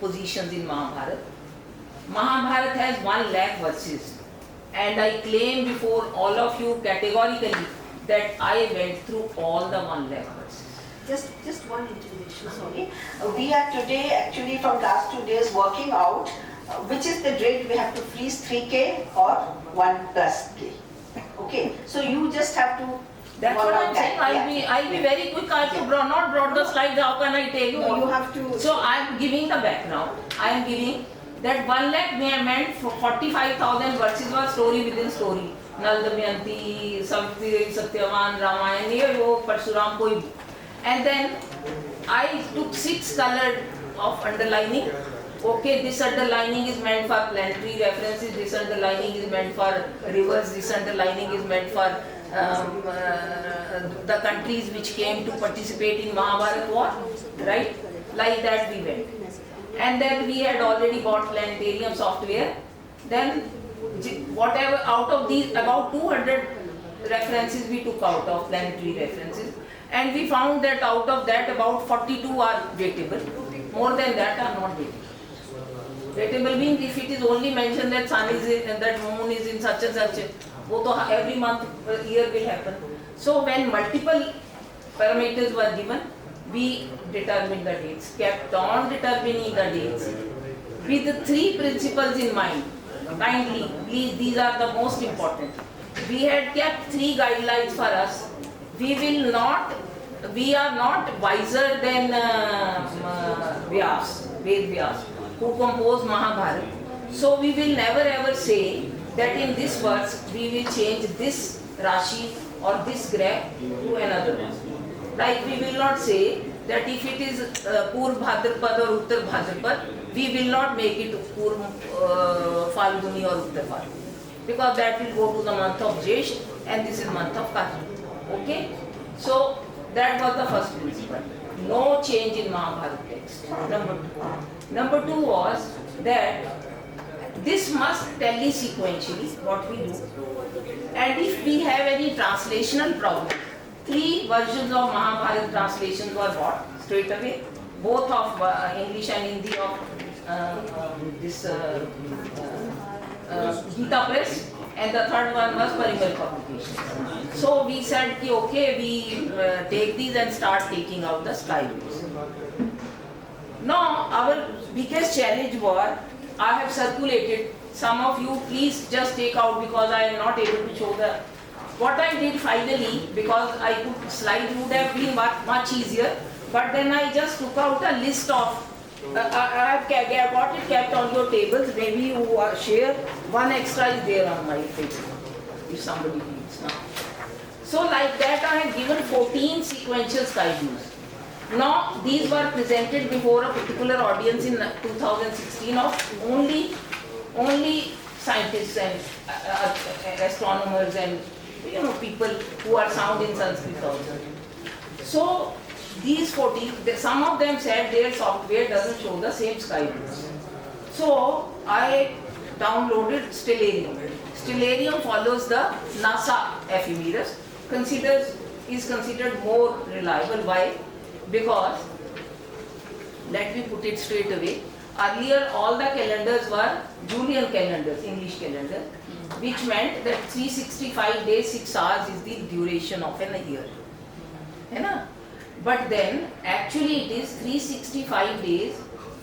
positions in Mahabharata. Mahabharata has 1 lakh verses, and I claim before all of you categorically that I went through all the 1 lakh verses. Just one intervention, sorry. We are today actually from last 2 days working out which is the rate we have to freeze 3K or 1 plus K. Okay, so you just have to. That's what I'm saying. I'll be very quick. I have to not brought the slides. How can I tell you? No, you have to. So I'm giving the background. I am giving that 1 lakh meant 45,000 verses was story within story. Nal Damayanti, Savitri, Satyavan, Ramayana, Parshuram, koi. And then I took 6 colors of underlining. Okay, this underlining is meant for planetary references, this underlining is meant for rivers, this underlining is meant for the countries which came to participate in Mahabharata war, right? Like that we went. And then we had already bought planetarium software. Then whatever out of these, about 200 references we took out of planetary references. And we found that out of that about 42 are datable. More than that are not datable. Datable means if it is only mentioned that sun is in, and that moon is in such and such, every month, year will happen. So when multiple parameters were given, we determined the dates, kept on determining the dates with the 3 principles in mind. Kindly, please, these are the most important. We had kept 3 guidelines for us. We are not wiser than Vyas, Ved Vyas, who composed Mahabharata. So we will never ever say that in this verse we will change this Rashi or this graph to another one. Like we will not say that if it is Purv Bhadrapad or Uttar Bhadrapad, we will not make it Purv Falguni or Uttar Falguni, because that will go to the month of Jesh and this is month of Kartik. Okay? So that was the first principle. No change in Mahabharata text. Number two was that this must tally sequentially what we do. And if we have any translational problem, 3 versions of Mahabharata translations were bought straight away, both of English and Hindi of Gita Press, and the third one was Parimal Publications. So we said, okay, we take these and start taking out the skyways. Now our biggest challenge was, I have circulated, some of you please just take out because I am not able to show the. What I did finally, because I could slide would have been much easier, but then I just took out a list of, I have got it kept on your tables, maybe you share, 1 extra is there on my table, if somebody needs now. So like that I have given 14 sequential sky views. Now these were presented before a particular audience in 2016 of only scientists and astronomers and people who are sound in Sanskrit also. So these 14, some of them said their software doesn't show the same sky views. So I downloaded Stellarium. Stellarium follows the NASA ephemeris, is considered more reliable. Why? Because, let me put it straight away, earlier all the calendars were Julian calendars, English calendars, which meant that 365 days, 6 hours is the duration of a year. But then, actually it is 365 days,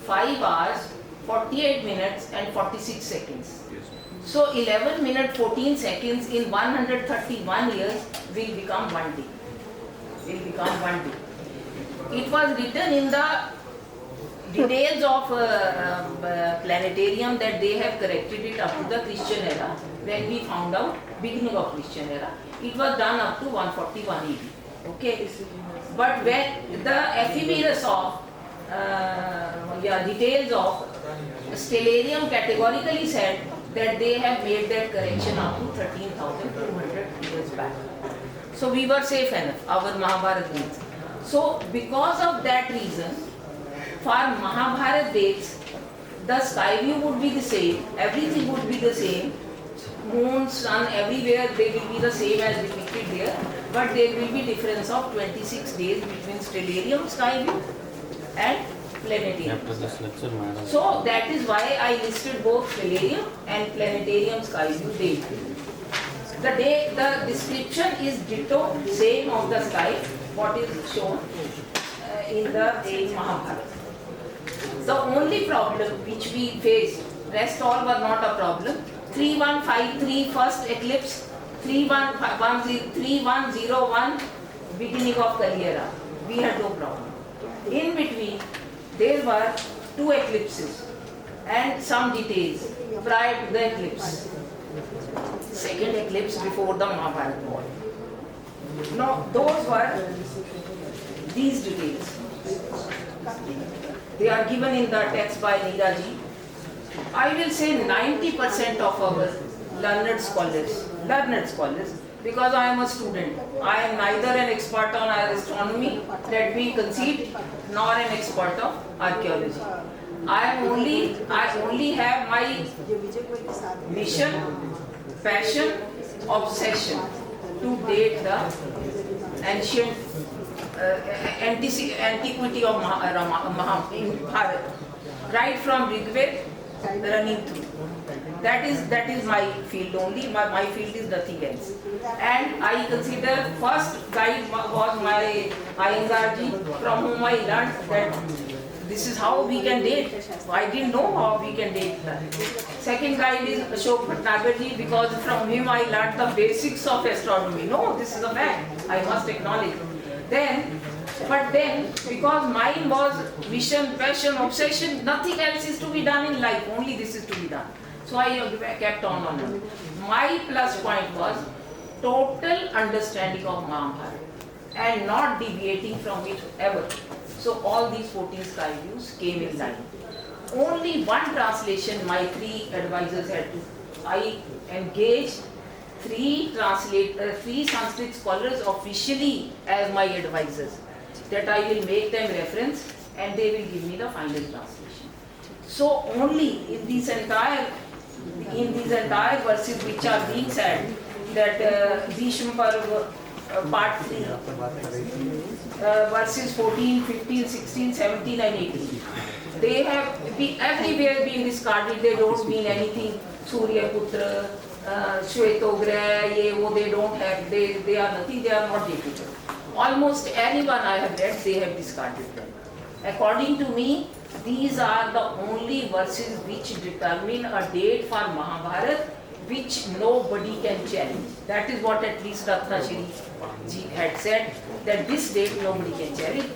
5 hours, 48 minutes and 46 seconds. So 11 minutes, 14 seconds in 131 years will become 1 day. It was written in the details of planetarium that they have corrected it up to the Christian era. When we found out beginning of Christian era, it was done up to 141 AD. Okay, but when the ephemeris of details of Stellarium categorically said that they have made that correction up to 13,200 years back. So we were safe enough, our Mahabharata dates. So because of that reason, for Mahabharata dates, the sky view would be the same, everything would be the same, moon, sun, everywhere they will be the same as depicted there, but there will be difference of 26 days between stellarium sky view and planetarium. So that is why I listed both stellarium and planetarium sky view date. The description is ditto same of the sky, what is shown in Mahabharata. The only problem which we faced, rest all were not a problem. 3153 first eclipse, 3101 beginning of Kali era, we had no problem. In between, there were 2 eclipses and some details prior to the eclipse. Second eclipse before the Mahabharata war. Now, those were these details. They are given in the text by Neeraji. I will say 90% of our learned scholars, because I am a student. I am neither an expert on astronomy, let me concede, nor an expert of archaeology. I only have my mission, passion, obsession to date the ancient antiquity of Bharat, right from Rigved running through. That is my field only. My field is nothing else. And I consider first guide was my Iyengar-ji, from whom I learned that this is how we can date. I didn't know how we can date that. Second guide is Ashok Bhatnagar-ji, because from him I learned the basics of astronomy. No, this is a fact. I must acknowledge. But then, because mine was vision, passion, obsession, nothing else is to be done in life, only this is to be done. So I kept on. My plus point was total understanding of Mahabharata and not deviating from it ever. So all these 14 sky views came in line. Only one translation my 3 advisors had to. I engaged 3 Sanskrit scholars officially as my advisors, that I will make them reference and they will give me the final translation. So only in these entire verses which are being said, that Bhishma Parva part 3, verses 14, 15, 16, 17 and 18, they have everywhere been discarded. They don't mean anything. Surya Putra, Shvetograh, they don't have, they are nothing, they are not dated. Almost anyone I have read, they have discarded them. According to me, these are the only verses which determine a date for Mahabharata, which nobody can challenge. That is what at least Ratnashri ji had said, that this date nobody can challenge.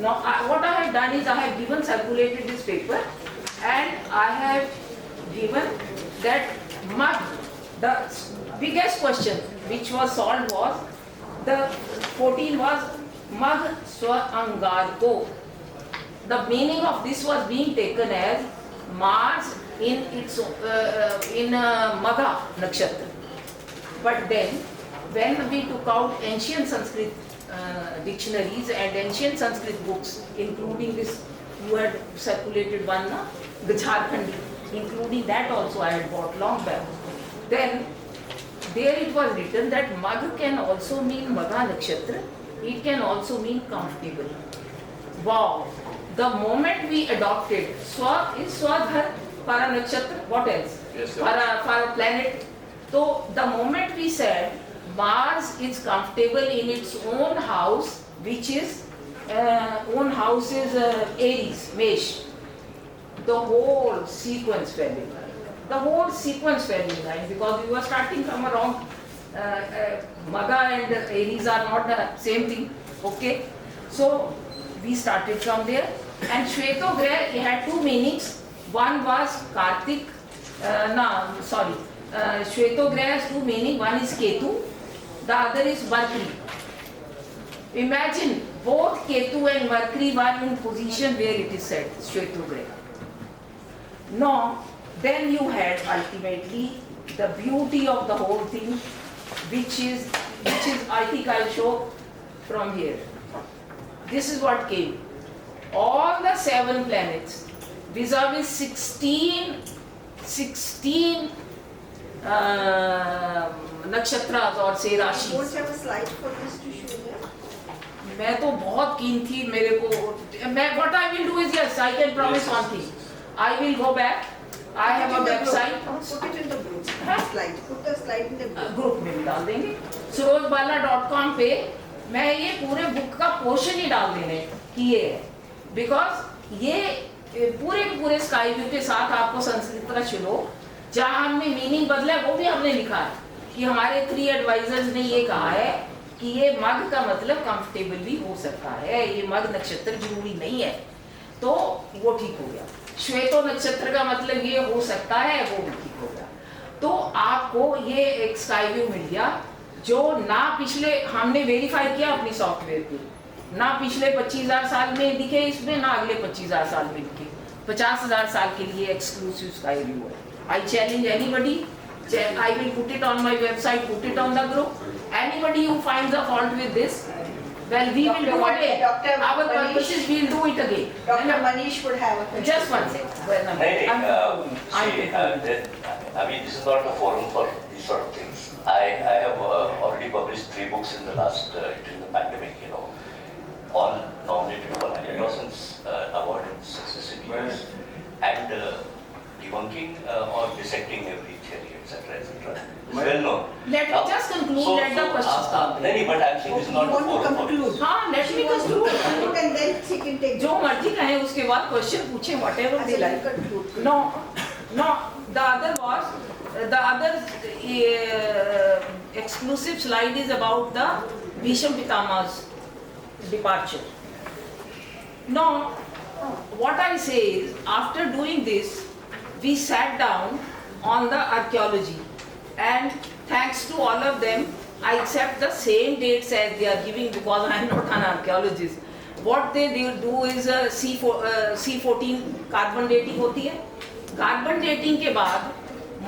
Now, what I have done is I have given, circulated this paper, and I have given that Magh, the biggest question which was solved was, the 14 was Magh Swa Angar Ko. The meaning of this was being taken as Mars in its Magha Nakshatra. But then, when we took out ancient Sanskrit dictionaries and ancient Sanskrit books, including this, you had circulated one, the Jharkhandi, including that also I had bought long back. Then, there it was written that Magha can also mean Magha Nakshatra, it can also mean comfortable. Wow! The moment we adopted, Swa is Swadhar, Para Nakshatra, what else? Yes, sir. Para planet. So the moment we said Mars is comfortable in its own house, which is, Aries, Mesh, the whole sequence fell in line. The whole sequence fell in line, because we were starting from around, Magha and Aries are not the same thing, okay? So we started from there, and Shvetograh had 2 meanings. One was Kartik, Shvetograh has 2 meanings. One is Ketu, the other is Mercury. Imagine both Ketu and Mercury were in position where it is said, Shvetograh. No, then you had ultimately the beauty of the whole thing, which is I think I'll show from here. This is what came. All the 7 planets vis-a-vis 16 nakshatras or say Don't rashis. have a slide for this to show here? मैं तो बहुत कीन थी मेरे को मैं what I will do is yes I can promise one thing. I will go back. I have a website. Put it in the group. हाँ? Slide. Put the slide in the group. Group में भी डाल देंगे surojbala.com पे मैं ये पूरे book का पोर्शन ही डाल देने कि ये है बिकॉज ये पूरे के पूरे स्काई व्यू के साथ आपको संस्कृत का श्लोक जहाँ हमने मीनिंग बदला है वो भी हमने लिखा है कि हमारे 3 एडवाइजर्स ने ये कहा है कि ये मग का मतलब कंफर्टेबल भी हो सकता है, ये मग नक्षत्र जरूरी नहीं है, तो वो ठीक हो गया। श्वेतो नक्षत्र का मतलब ये हो सकता है, वो भी ठीक हो गया। तो आपको ये एक स्काई व्यू मिल गया जो ना पिछले हमने वेरीफाई किया अपनी सॉफ्टवेयर पे, ना पिछले 25,000 साल में दिखे इसमें, ना अगले 25,000 साल में दिखे। 50,000 साल के लिए एक्सक्लूसिव स्काई व्यू है। I challenge anybody. I will put it on my website, put it on the group. Anybody who finds a fault with this, well, we will do again. Our purpose is we'll do it again. Dr. Manish would have a question. Just one second. I mean, this is not a forum for these sort of things. I have already published 3 books in the last, during the pandemic, you know, all nominated for Anderson's award in successive years, and debunking or dissecting every theory, etc., etc. It's well known. Let me just conclude. Let the questions come. No, but I'm saying this is not You a want to forum for this. conclude? हाँ, let me conclude. And then he can take. जो मर्जी कहें उसके बाद question पूछे whatever they like. Conclude. No. The other was the other exclusive slide is about the Bhisham Pitama's departure. Now, what I say is, after doing this, we sat down on the archaeology, and thanks to all of them, I accept the same dates as they are giving because I am not an archaeologist. What they do is C14 carbon dating होती है. Carbon dating के बाद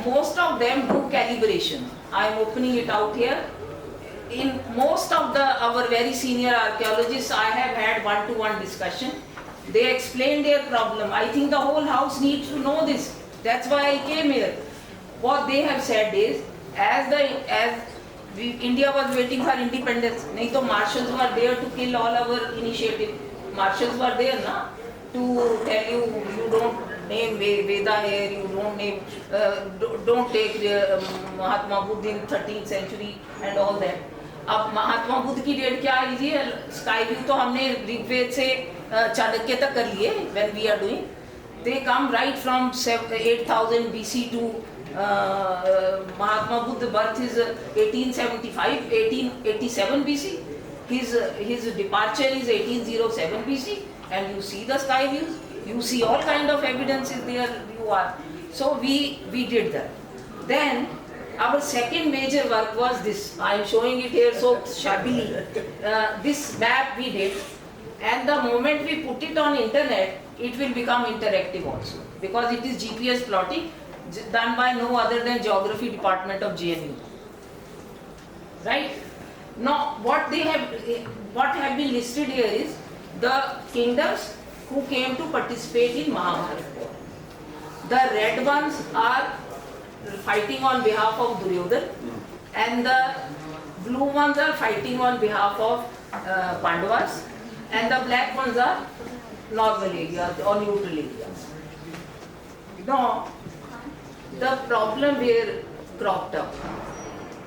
most of them do calibration. I am opening it out here. In most of our very senior archaeologists, I have had one-to-one discussion. They explain their problem. I think the whole house needs to know this. That's why I came here. What they have said is, India was waiting for independence. नहीं तो marshals were there to kill all our initiative. Marshals were there, na, to tell you don't name Veda here, you don't name, don't take Mahatma Buddha in 13th century and all that. अब महात्मा बुद्ध की date क्या है जी? Sky view तो हमने ऋग्वेद से चाणक्य तक कर लिए. When we are doing, they come right from 8000 BC to Mahatma Buddha birth is 1875, 1887 BC. His departure is 1807 BC, and you see the sky views. You see all kind of evidences there. You are so we did that. Then our second major work was this. I am showing it here so shabbily. This map we did, and the moment we put it on internet, it will become interactive also, because it is GPS plotting done by no other than Geography Department of JNU. Right? Now, what have been listed here is the kingdoms who came to participate in Mahabharata. The red ones are fighting on behalf of Duryodhan, and the blue ones are fighting on behalf of Pandavas, and the black ones are normal areas or neutral areas. Now, the problem here cropped up.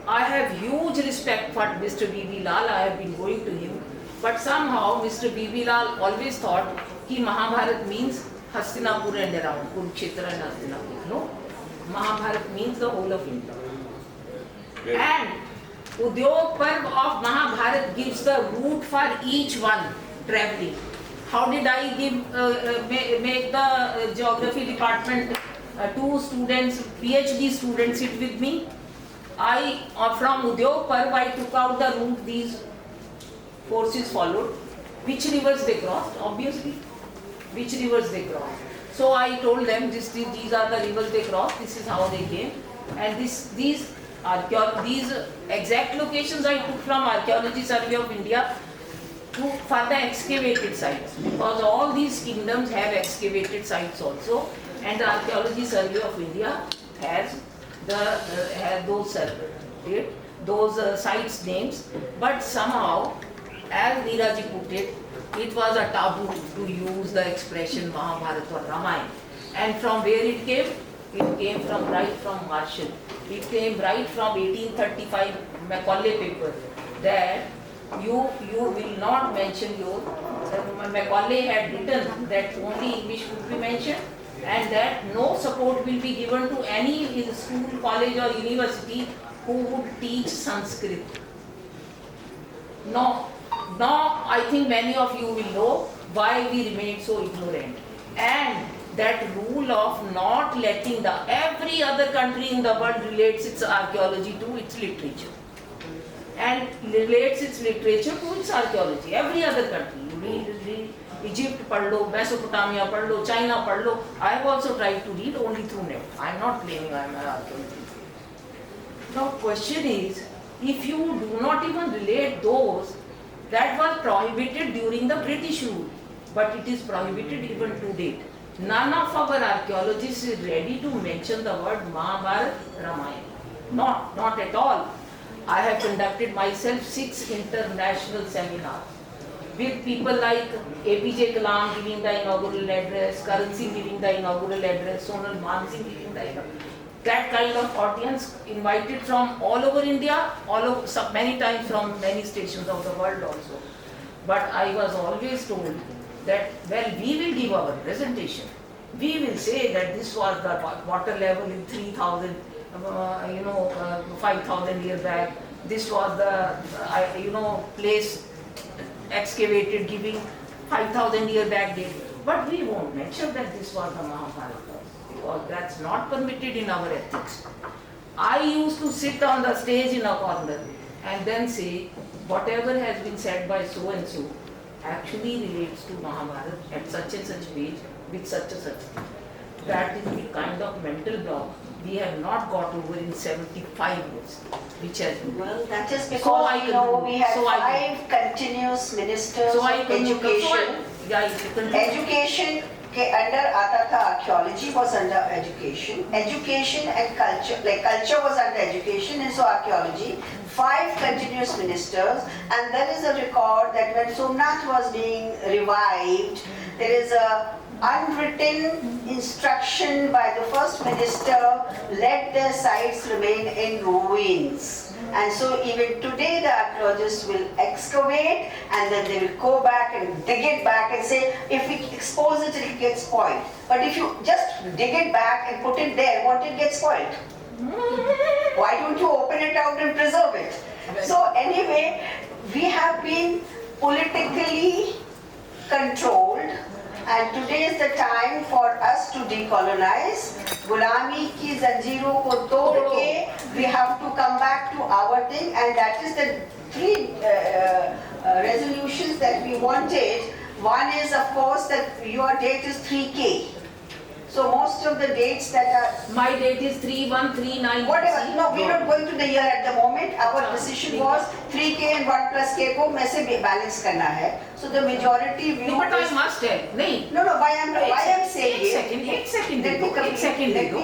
I have huge respect for Mr. B.B. Lal. I have been going to him, but somehow Mr. B.B. Lal always thought कि Mahabharat means Hastinapur and around, Kurukshetra and Hastinapur. No, Mahabharat means the whole of India. And Udyog Parv of Mahabharat gives the route for each one traveling. How did I make the geography department 2 students, PhD students sit with me? From Udyog Parv I took out the route these forces followed. Which rivers they crossed? Obviously. Which rivers they crossed? So I told them these are the rivers they crossed, this is how they came, and these exact locations I took from Archaeology Survey of India to further excavated sites, because all these kingdoms have excavated sites also, and the Archaeology Survey of India has those sites names, but somehow, as Neeraji put it, it was a taboo to use the expression Mahabharata or Ramayana. And from where it came? It came from Marshall. It came right from 1835 Macaulay paper, that you will not mention your, Macaulay had written that only English would be mentioned, and that no support will be given to any school, college or university who would teach Sanskrit. Now I think many of you will know why we remain so ignorant. And that rule of not letting every other country in the world relates its archaeology to its literature. And relates its literature to its archaeology. Every other country. You read Egypt, पढ़ लो, Mesopotamia, पढ़ लो, China, पढ़ लो. I have also tried to read only through net. I am not claiming I am an archaeologist. Now question is, if you do not even relate those, that was prohibited during the British rule, but it is prohibited even to date. None of our archaeologists is ready to mention the word Mahabharata, Ramayana. Not at all. I have conducted myself 6 international seminars with people like APJ Kalam giving the inaugural address, Karan Singh giving the inaugural address, Sonal Mansingh giving the inaugural address. That kind of audience invited from all over India, many times from many stations of the world also. But I was always told that, well, we will give our presentation. We will say that this was the water level in 3,000, 5,000 years back. This was the, place excavated giving 5,000 years back date. But we won't mention that this was the Mahabharata, because that's not permitted in our ethics. I used to sit on the stage in a corner and then say, whatever has been said by so and so actually relates to Mahabharata at such and such page with such and such. That is the kind of mental block we have not got over in 75 years, which has been. Well, that is because we had 5 continuous ministers of education. Education के under आता था, archaeology was under education, education and culture, like culture was under education and so archaeology. 5 continuous ministers, and there is a record that when Somnath was being revived, there is a unwritten instruction by the first minister, let the sites remain in ruins. And so even today the archaeologists will excavate and then they will go back and dig it back and say, if we expose it, it will get spoiled. But if you just dig it back and put it there, won't it get spoiled? Why don't you open it out and preserve it? So anyway, we have been politically controlled, and today is the time for us to decolonize. Gulami ki zanjeeron ko tod ke, we have to come back to our thing, and that is the 3 resolutions that we wanted. One is, of course, that your date is 3K. So most of the dates that are... My date is 3139. Whatever, no, we're not going to the year at the moment. Our decision was 3K and 1 plus K ko main se balance karna hai. So the majority view... No, but I must tell. No, why I'm saying it... 8 seconds. Let me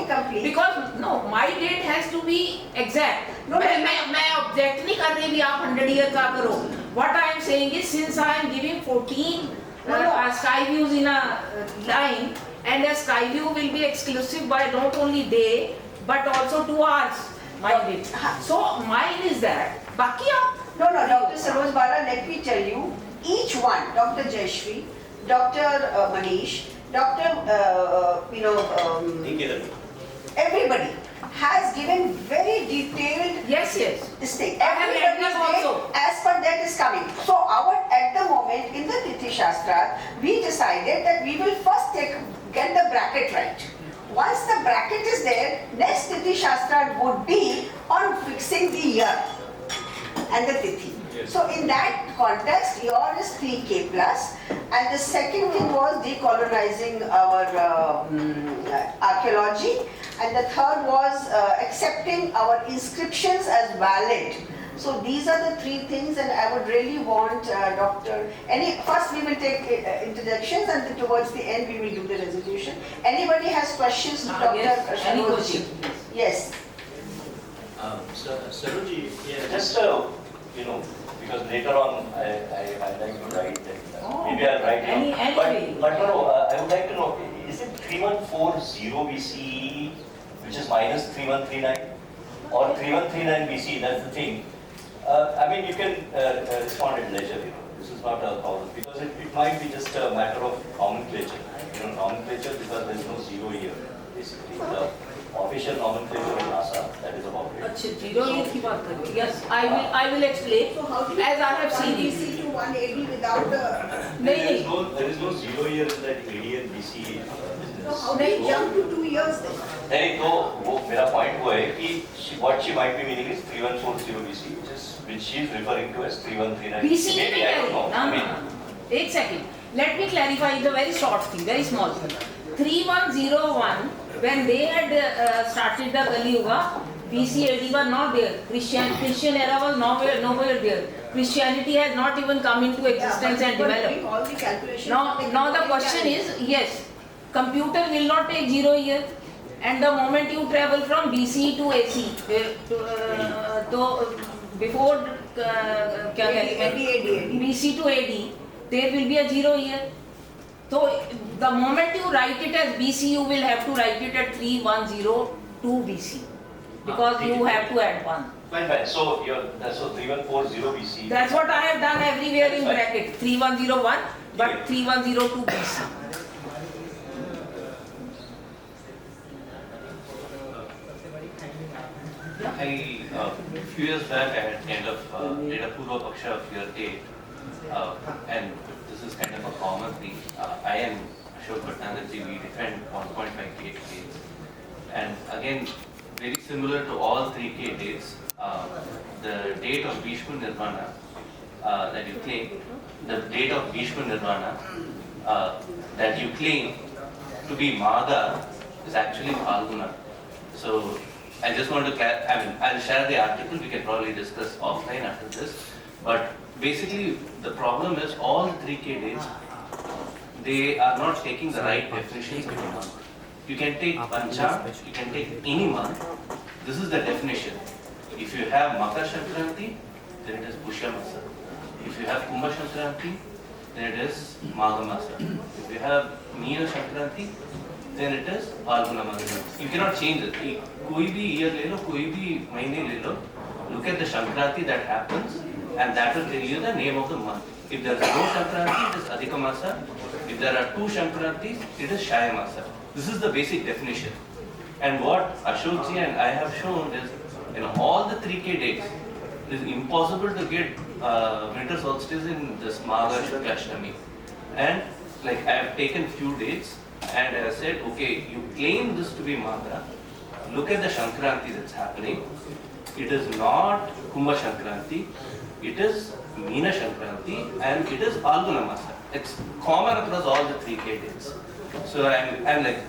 complete. Because, no, my date has to be exact. मैं object नहीं कर रही भी आप 100 year का करो. What I am saying is, since I am giving 14 sky views in a line, and a sky view will be exclusive by not only day but also 2 hours. Mine is. So mine is that. Baki aap? No, Dr. Saroj Bala, let me tell you, each one, Dr. Jayashree, Dr. Manish, Dr. Everybody has given very detailed Yes. this thing. I have read them also. As per that is coming. So at the moment in the Tithi Shastra, we decided that we will first get the bracket right. Once the bracket is there, next Tithi Shastra would be on fixing the year and the Tithi. Yes. So in that context, your is 3K plus, and the second thing was decolonizing our archaeology, and the third was accepting our inscriptions as valid. So these are the three things, and I would really want first we will take introductions, and then towards the end we will do the resolution. Anybody has questions to Dr. Yes, any Saroj? question? Yes. Saroji, just because later on I like to write that. Maybe I'll write it. But no, I would like to know, is it 3140 BCE, which is minus 3139, or 3139 BCE? That's the thing. I mean, you can respond at leisure. This is not a problem, because it might be just a matter of nomenclature. Nomenclature, because there is no zero here. Basically, the official nomenclature in NASA, that is about it. अच्छा, zero year की बात कर रहे हो? Yes, I will explain. So how do you As I have seen it. BC to 1 AD without the? There is no zero year in that AD and BCE. So how do you jump to 2 years then? नहीं तो वो मेरा point वो है कि what she might be meaning is 3140 BC, which she is referring to as 3139. BC Maybe I don't know. I mean, एक second. Let me clarify the very short thing, very small thing. 3101, when they had started the Kali Yuga, BC AD were not there. Christian era was nowhere there. Christianity has not even come into existence and developed. All the calculations. Now the question is, yes, computer will not take 0 year, and the moment you travel from BC to AC, before क्या कहते हैं, BC to AD, there will be a 0 year. So the moment you write it as BC, you will have to write it at 3102 BC, because you have to add 1. fine. So 3140 BC. That's what I have done everywhere in bracket, 3101, but 3102 BC. A few years back I had kind of did a Purva Paksha of year 8, and this is kind of a common thing. I and Ashok Bhattacharya, we defend 1.5K dates, and again, very similar to all 3K dates, the date of Bhishma Nirvana that you claim, the date of Bhishma Nirvana that you claim to be Magha is actually Phalguna. So I just want to, I'll share the article, we can probably discuss offline after this. But basically, the problem is all the 3K dates, they are not taking the right definitions of a month. You can take Pancham, you can take any month. This is the definition. If you have Makar Sankranti, then it is Pushya Masa. If you have Kumbha Sankranti, then it is Magha Masa. If you have Meena Sankranti, then it is Phalguna Masa. You cannot change it. कोई भी year ले लो, कोई भी महीने ले लो. Look at the Sankranti that happens, and that will tell you the name of the month. If there is no Sankranti, it is Adhika Masa. If there are 2 Sankrantis, it is Shaya Masa. This is the basic definition. And what Ashok ji and I have shown is, in all the 3K dates, it is impossible to get winter solstice in this Magha Shukla Ashtami. And like I have taken few dates, and I said, okay, you claim this to be Magha. Look at the Sankranti that's happening. It is not Kumbha Sankranti, it is Meena Sankranti, and it is Phalguna Masa. It's common across all the 3K dates. So I'm like,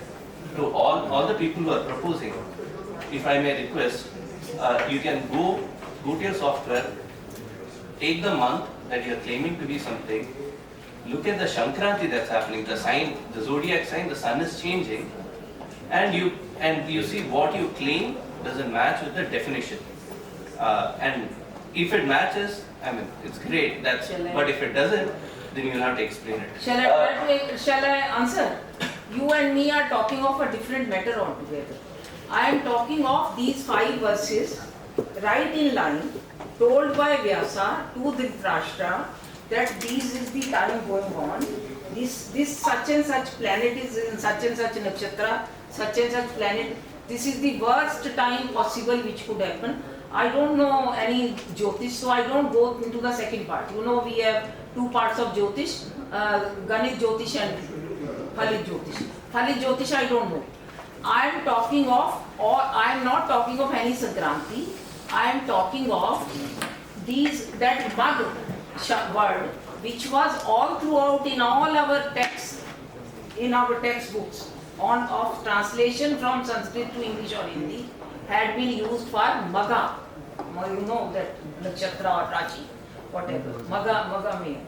to all the people who are proposing, if I may request, you can go to your software, take the month that you are claiming to be something, look at the Sankranti that's happening, the sign, the zodiac sign, the sun is changing, and you see what you claim doesn't match with the definition. And if it matches, I mean, it's great. But if it doesn't, then you'll have to explain it. Shall I answer? You and me are talking of a different matter altogether. I am talking of these 5 verses, right in line, told by Vyasa to Dhritarashtra that this is the time going on. This such and such planet is in such and such nakshatra, such and such planet. This is the worst time possible which could happen. I don't know any Jyotish, so I don't go into the second part. You know, we have 2 parts of Jyotish, Ganit Jyotish and Phalit Jyotish. Phalit Jyotish I don't know. I am not talking of any Sankranti. I am talking of that Mag word, which was all throughout in all our texts, in our textbooks of translation from Sanskrit to English or Hindi, had been used for Maga. You know that Nakshatra or Rachi, whatever. Maga mean.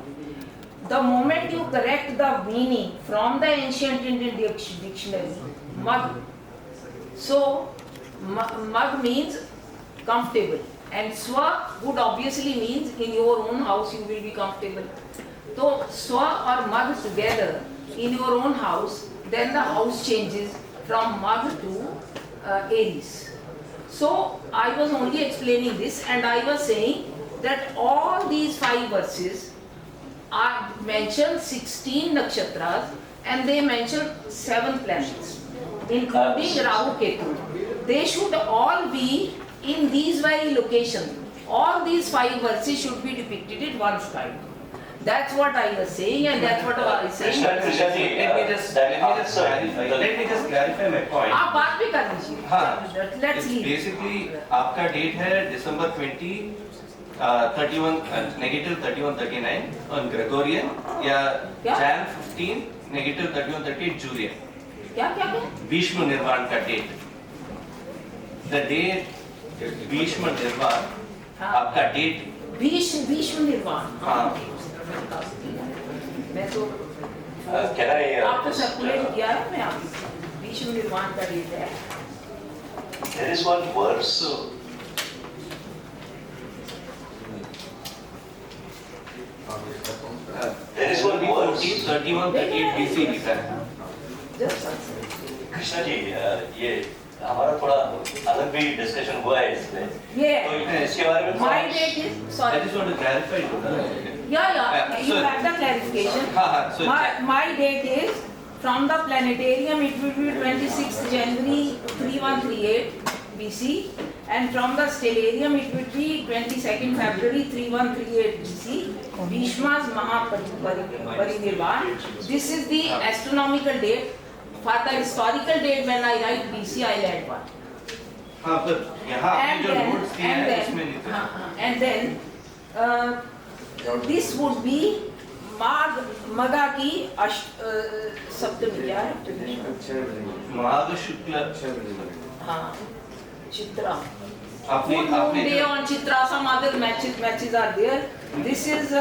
The moment you correct the meaning from the ancient Indian dictionary, Mag. So Mag means comfortable, and Swa would obviously means in your own house you will be comfortable. So Swa or Mag together in your own house, then the house changes from Mag to Aries. So I was only explaining this, and I was saying that all these 5 verses are mention 16 nakshatras and they mention 7 planets, including Rahu Ketu. They should all be in these very locations. All these 5 verses should be depicted in one sky. That's what I was saying, and that's what I was saying. Let me just clarify my point. आप बात भी कर लीजिए. हाँ, Let's leave. Basically आपका date है December 20, 31, negative 31-39 on Gregorian या क्या? Jan 15, negative 31-38 Julian. क्या? भीष्म निर्वाण का डेट. The day भीष्म निर्वाण हाँ. आपका डेट. भीष्म निर्वाण. हाँ. मैं तो Can I? आपको सर्कुलेट किया है मैं आपको. भीष्म निर्वाण का डेट है. There is one verse. There is one verse. 31-38 BC लिखा है. कृष्णा जी, ये हमारा थोड़ा अलग भी डिस्कशन हुआ है इसमें. तो इसके बारे में My date is I sorry. just want to clarify it. Yeah. You So- have the clarification. So My date is from the planetarium. It will be 26th January 3138 BC, and from the stellarium it will be 22nd February 3138 BC. Bhishma's Mahaparinirvan. This is the astronomical date. For the historical date, when I write BC, I'll add 1. हाँ, पर यहाँ आपने जो notes दिए हैं उसमें लिखा है. And then this would be Maga की सप्तमी क्या है? माघ शुक्ल. हाँ, चित्रा. आपने Full moon आपने day on Chitra. Some other matches are there. This is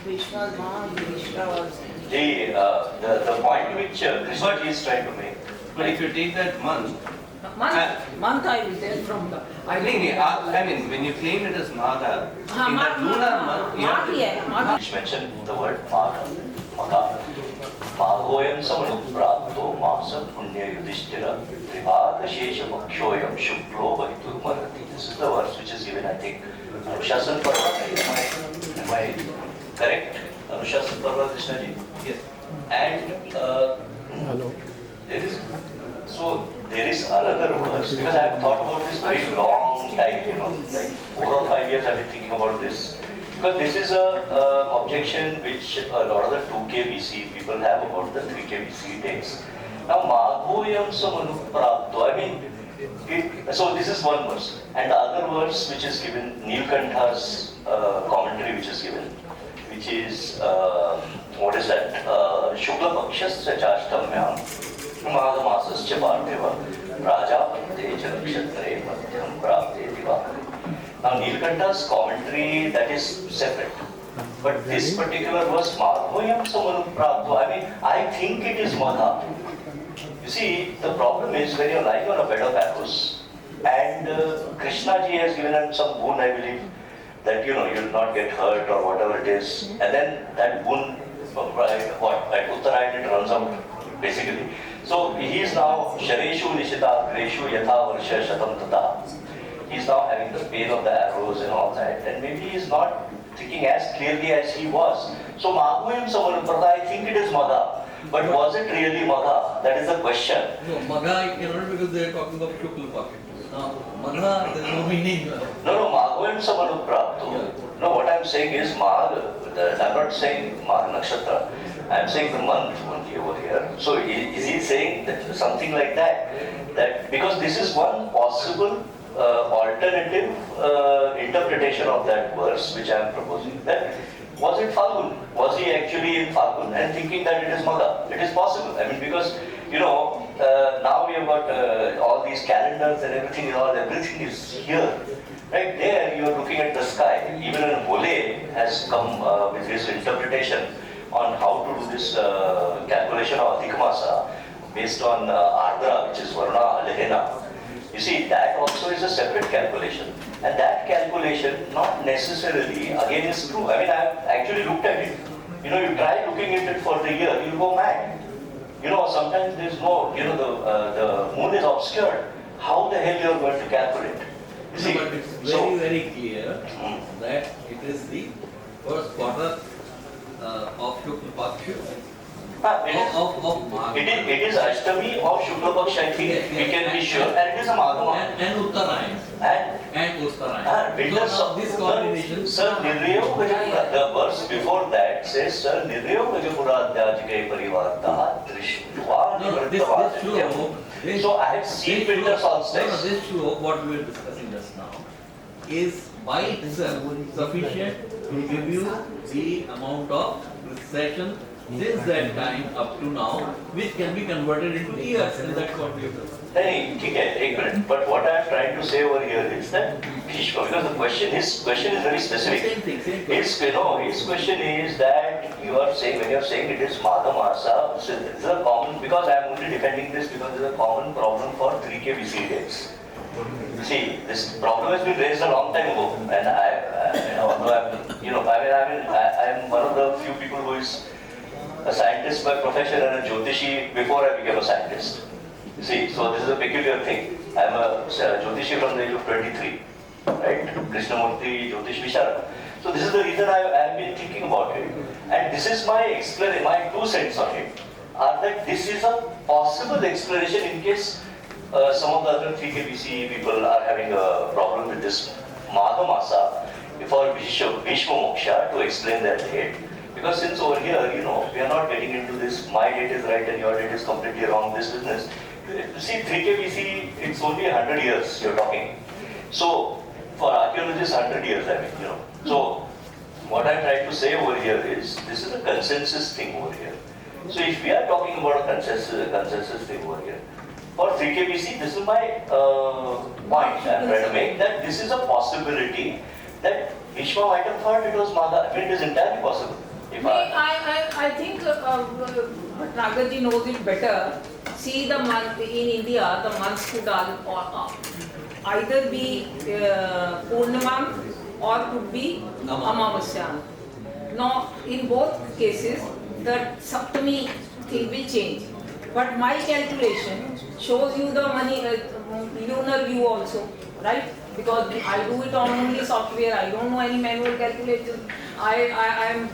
Vishwa's Maha Vishwa was. The point which Krishna ji is trying to make. but if you take that month, Month I will tell from the. I mean when you claim it as Magha, in that lunar month, you have Magh to- ही है, Magh. Which mentioned the word Maga. Magoyam samanupratto masa punya yudhishthira trivadashesha makshoyam shuklo vahitur marati. This is the verse which is given, I think, Anushasan Parva. Am I correct? Anushasan Parva, Krishna ji? Yes. And there is another verse, because I have thought about this very long time, like 4 or 5 years I've been thinking about this. Because this is a objection which a lot of the 2K BC people have about the 3K BC dates. Now, Magoyam Samanupratto, I mean, so this is one verse. And the other verse which is given, Neelkantha's commentary which is given, which is, what is that? Shukla Pakshasya Chashtamyam, Madhamasasya Parthiva, Raja Pante Chanakshatare Madhyam Prapte Diva. Now Neelkantha's commentary, that is separate. But this particular verse, Madhoyam Samanupratto, I mean, I think it is Madha. You see, the problem is when you're lying on a bed of arrows, and Krishna ji has given him some boon, I believe, that you'll not get hurt or whatever it is, and then that boon, at Uttarayan it runs out, basically. So he is now Shareshu Nishita Kreshu Yatha Varsha Shatam Tata. He is now having the pain of the arrows and all that, and maybe he is not thinking as clearly as he was. So Magoyam Samanupratto, I think it is Magha. But was it really Magha? That is the question. No, Magha it cannot, because they are talking of Shukla pocket. Now, Magha, there is no meaning. No, Magoyam Samanupratto. No, what I am saying is I am not saying Magha Nakshatra. I am saying the month only over here. So is he saying that something like that? That because this is one possible alternative interpretation of that verse which I am proposing. That was it Falgun? Was he actually in Falgun and thinking that it is Magha? It is possible. I mean, because now we have got all these calendars and everything. Everything is here. Right there, you are looking at the sky. Even Bolle has come with his interpretation on how to do this calculation of Adhik Masa based on Ardra, which is Varuna Alehena. You see, that also is a separate calculation. And that calculation not necessarily, again, is true. I mean, I have actually looked at it. You try looking at it for the year, you go mad. Sometimes there is no, the moon is obscured. How the hell you are going to calculate? You see, But it's very clear that it is the first quarter of Shukla Paksha of Magha. It is Ashtami of Shukla Paksha, I think we can be sure, and it is a Magha. And Uttarayan. And Uttarayan. Because So now this combination. Sir, Niryo Gajapura, the verse before that says, Sir, Niryo Gajapura Adhyajike Parivarta Drishtva No, Nivrittavasatyam. this So I have seen winter No, solstice. this slope, what we were discussing just now, is by itself sufficient to give you the amount of precession since that time up to now, which can be converted into years, and that's what we have done. Okay, but what I am trying to say over here is that Bhishma, because his question is very specific. Same thing. His question is that when you are saying it is Magha Masa, so this is a common, because I am only defending this because there is a common problem for 3K BC dates. See, this problem has been raised a long time ago, and I am one of the few people who is a scientist by profession and a Jyotishi before I became a scientist. See, so this is a peculiar thing. I am a Jyotishi from the age of 23, right? Krishnamurti Jyotish Visharad. So this is the reason I have been thinking about it. And this is my 2 cents on it, are that this is a possible explanation in case some of the other 3K BC people are having a problem with this Magha Masa for Bhishma Moksha to explain that date. Because since over here, we are not getting into this, my date is right and your date is completely wrong, this business. See, 3K BC, it's only 100 years you're talking. So, for archaeologists, 100 years, So, what I'm trying to say over here is, this is a consensus thing over here. So, if we are talking about a consensus thing over here, for 3K BC, this is my point I'm trying to make, that this is a possibility that Bhishma might have thought it was Magha. I mean, it is entirely possible. I think Nagarji knows it better. See, the month in India, the months could either be Purnima or could be Amavasya. Now, in both cases, the Saptami thing will change. But my calculation shows you the lunar view also, right? Because I do it on only software, I don't know any manual calculation. I am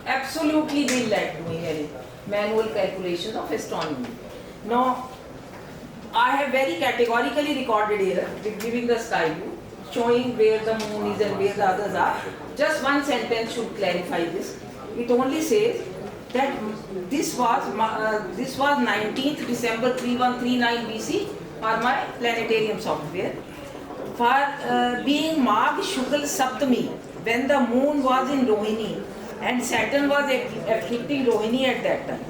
absolutely will at doing any manual calculations of astronomy. Now, I have very categorically recorded here, giving the sky view, showing where the moon is and where the others are. Just one sentence should clarify this. It only says that this was 19th December 3139 BC for my planetarium software. For being Magh Shukla Saptami, when the moon was in Rohini and Saturn was afflicting Rohini at that time.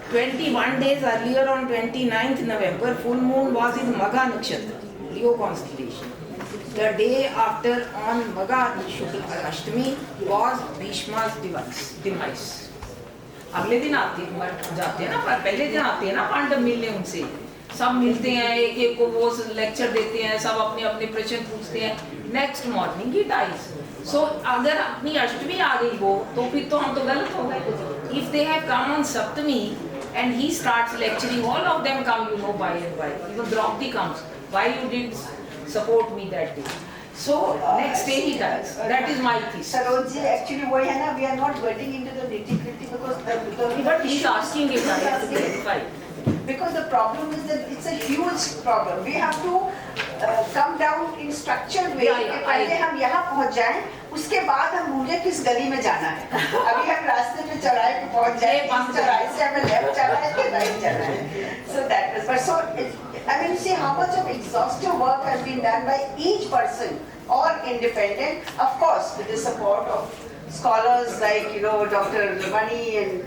21 days earlier on 29th November, full moon was in Magha Nakshatra, Leo constellation. The day after on Magha Shukla Ashtami was Bhishma's demise. अगले दिन जाते हैं ना, पहले दिन आते हैं ना पांडव मिलने उनसे, सब मिलते हैं, एक को वो लेक्चर देते हैं, सब अपने अपने प्रश्न पूछते हैं, नेक्स्ट मॉर्निंग ही डाइज. सो अगर अपनी अष्टमी आ गई वो, तो फिर तो हम तो गलत हो गए. If they have come on Saptami and he starts lecturing, all of them come, by and by. Even Draupadi comes. Why you didn't support me that day? So next day he dies. That is my thesis. Sarojji, actually, we are not getting into the nitty-gritty because But he is asking it, I have to verify. Because the problem is that it's a huge problem. We have to come down in structured way. पहले हम यहाँ पहुँच जाएं, उसके बाद हम ढूंढे किस गली में जाना है. अभी हम रास्ते में चौराहे पे पहुँच जाए, इस चौराहे से हमें लेफ्ट जाना है, राइट जाना है. So that is. But so I mean, see how much of exhaustive work has been done by each person or independent, of course, with the support of scholars like, you know, Dr. Mani and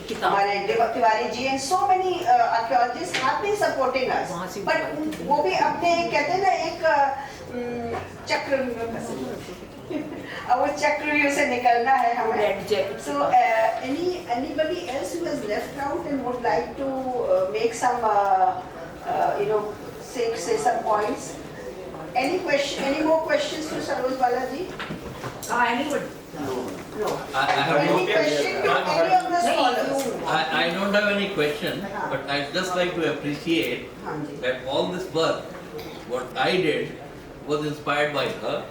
हमारे Tiwari ji and so many archaeologists have been supporting us. But वो भी अपने कहते हैं ना एक चक्र अब वो चक्रव्यूह से निकलना है हमें. So anybody else who has left out and would like to make some you know say some points. Any question? Any more questions to Saroj Balaji? Anybody? No. I have Any no question to any of the scholars? I don't have any question, but I'd just like to appreciate that all this work, what I did, was inspired by her.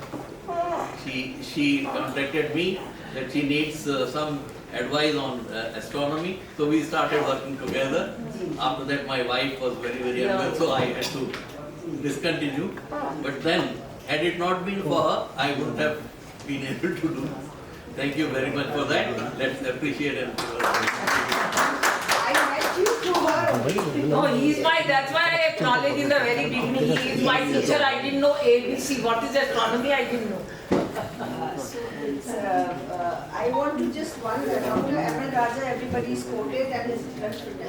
She contacted me that she needs some advice on astronomy, so we started working together. After that, my wife was very unwell, so I had to discontinue. But then, had it not been for her, I wouldn't have been able to do. Thank you very much for that. Let's appreciate it. I met you through her. No, he is my, that's why I acknowledged in the very beginning, he is my teacher. I didn't know ABC. What is astronomy? I didn't know. I want to just one, Dr. Ahmed Raja, everybody is quoted and his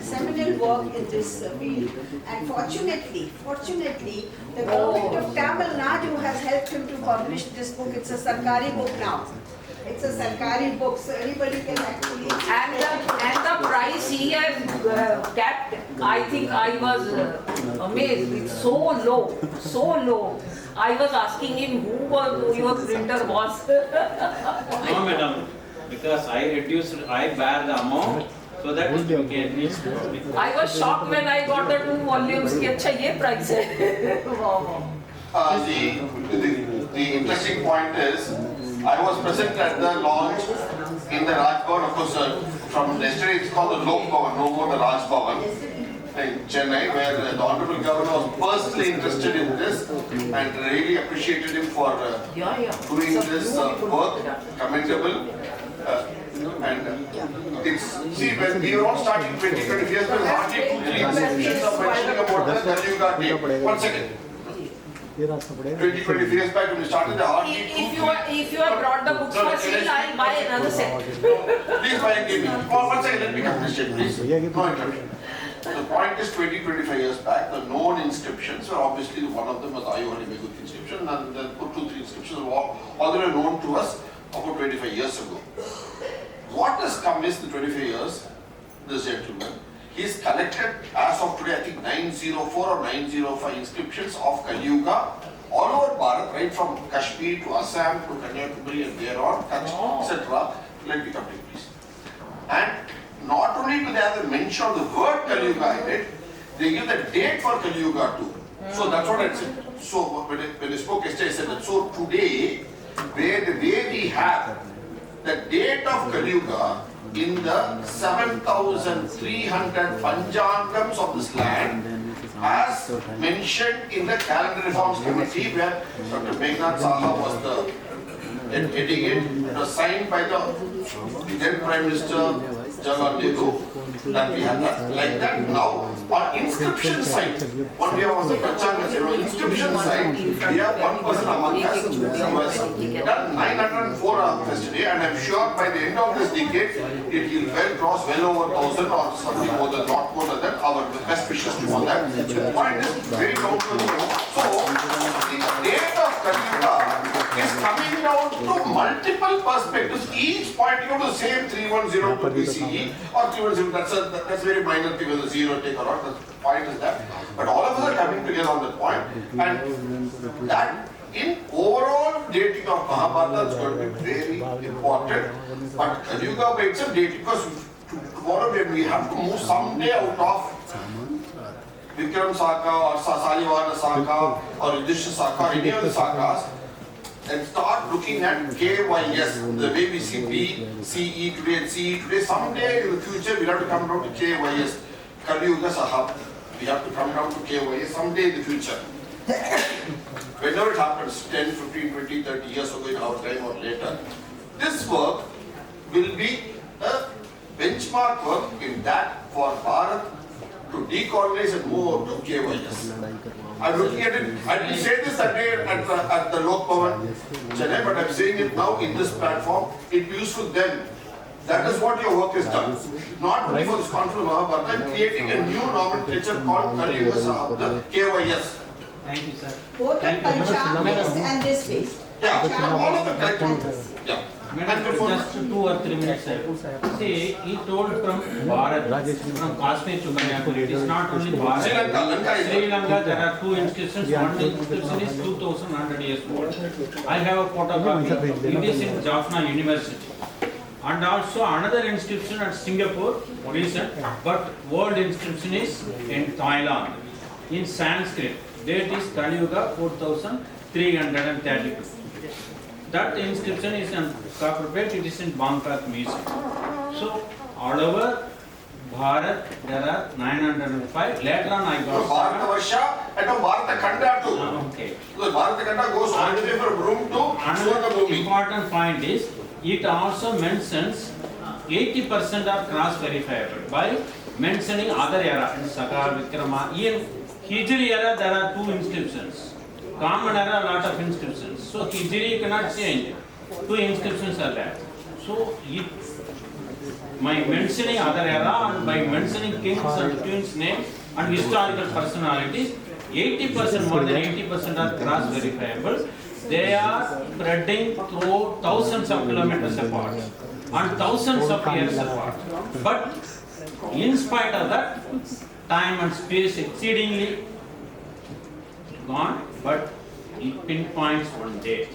seminal work in this field. And fortunately, the government of Tamil Nadu has helped him to publish this book. It's a Sarkari book now. It's a Sarkari book, so anybody can actually. And the price he has kept, I think I was amazed. It's so low. I was asking him who your printer was. No, madam, because I bear the amount so that you can. I was shocked when I got the 2 volumes. कि अच्छा ये price है. Wow. The interesting point is, I was present at the launch in the Raj Bhavan, of course, from yesterday it's called the Lok Bhavan, no more the Raj Bhavan in Chennai, where the Honorable Governor was personally interested in this and really appreciated him for doing this work, commendable. And it's, see, when we were all starting 20-20 years, there was hardly 2-3 institutions of mentioning about the Kaliyuga date. 1 second. 20-25 years back when we started the hardly If you have brought the books for sale, I'll buy another set. Please buy and give me. Oh, 1 second, let me complete it, please. No interruption. The point is 20-25 years back, the known inscriptions, obviously one of them was Ayodhya Meghut inscription, and then 2-3 inscriptions were all they were known to us about 25 years ago. What has come is the 25 years, this gentleman, he's collected as of today, I think 904 or 905 inscriptions of Kaliyuga all over Bharat, right from Kashmir to Assam to Kanyakumari and thereon, Kutch, etc. Let me complete, please. And not only do they have the mention of the word Kaliyuga in it, they give the date for Kaliyuga too. So that's what I said. So when I spoke yesterday, I said that. So today, where we have the date of Kaliyuga in the 7,300 Panchangams of this land, as mentioned in the Calendar Reforms Committee, where Dr. Meghnad Saha was the heading it. It was signed by the then Prime Minister Jawaharlal Nehru. That we have that, like that now. On inscription side, what we have on the Panchanga, inscription side, we have one person among us who has done 904 yesterday, and I'm sure by the end of this decade, it will well cross well over 1,000 or something more than, not more than that. Our best wishes to all that. So the point is very down to the. So the date of Kaliyuga is coming down to multiple perspectives, each pointing out the same 3102 BCE or 3102. That's very minor thing with the zero take or not. The point is that. But all of us are coming together on that point, and that in overall dating of Mahabharata is going to be very important. But Kaliyuga by itself dating, because tomorrow when we have to move someday out of Vikram Saka or Salivana Saka or Yudhishthira Saka or any of the Sakas, and start looking at KYS, the way we see B, CE today and CE today. Someday in the future, we'll have to come down to KYS, Kaliyuga Sahab. We have to come down to KYS someday in the future. Whenever it happens, 10, 15, 20, 30 years ago in our time or later, this work will be a benchmark work in that for Bharat to decolonize and move to KYS. I'm looking at it, I didn't say this that day at the Lok Bhavan, Chennai, but I'm saying it now in this platform. It'd be useful then. That is what your work has done. Not only for this conference of Mahabharata, I'm creating a new nomenclature called Kali Yuga Sahabda, KYS. Thank you, sir. Both the Pancham and this phase. Yeah, Pancham all of them, and right? this. Yeah. Madam, just 2 or 3 minutes, sir. See, he told from Bharat, from Kashmir to Kanyakumari, it is not only Bharat. Sri Lanka, there are 2 institutions. One institution is 2,100 years old. I have a photocopy. It is in Jaffna University. And also another institution at Singapore, recent, but world institution is in Thailand, in Sanskrit. Date is Kali Yuga 4332. That inscription is in copper plate, it is in Bangkok Museum. So, all over Bharat, there are 905. Later on, I got. Bharata Varsha and Bharata Khanda too. Okay. So Bharata Khanda goes all the way from Rum to Another Swarnabhumi. important point is, it also mentions 80% are cross-verifiable by mentioning other era, in Saka, Vikrama. In Hijri era, there are 2 inscriptions. Common era, lot of inscriptions. So Hijri cannot change. 2 inscriptions are there. So by mentioning other era and by mentioning kings and queens' names and historical personalities, 80%, more than 80% are cross-verifiable. They are spreading through thousands of kilometers apart and thousands of years apart. But in spite of that, time and space exceedingly gone, but it pinpoints one date.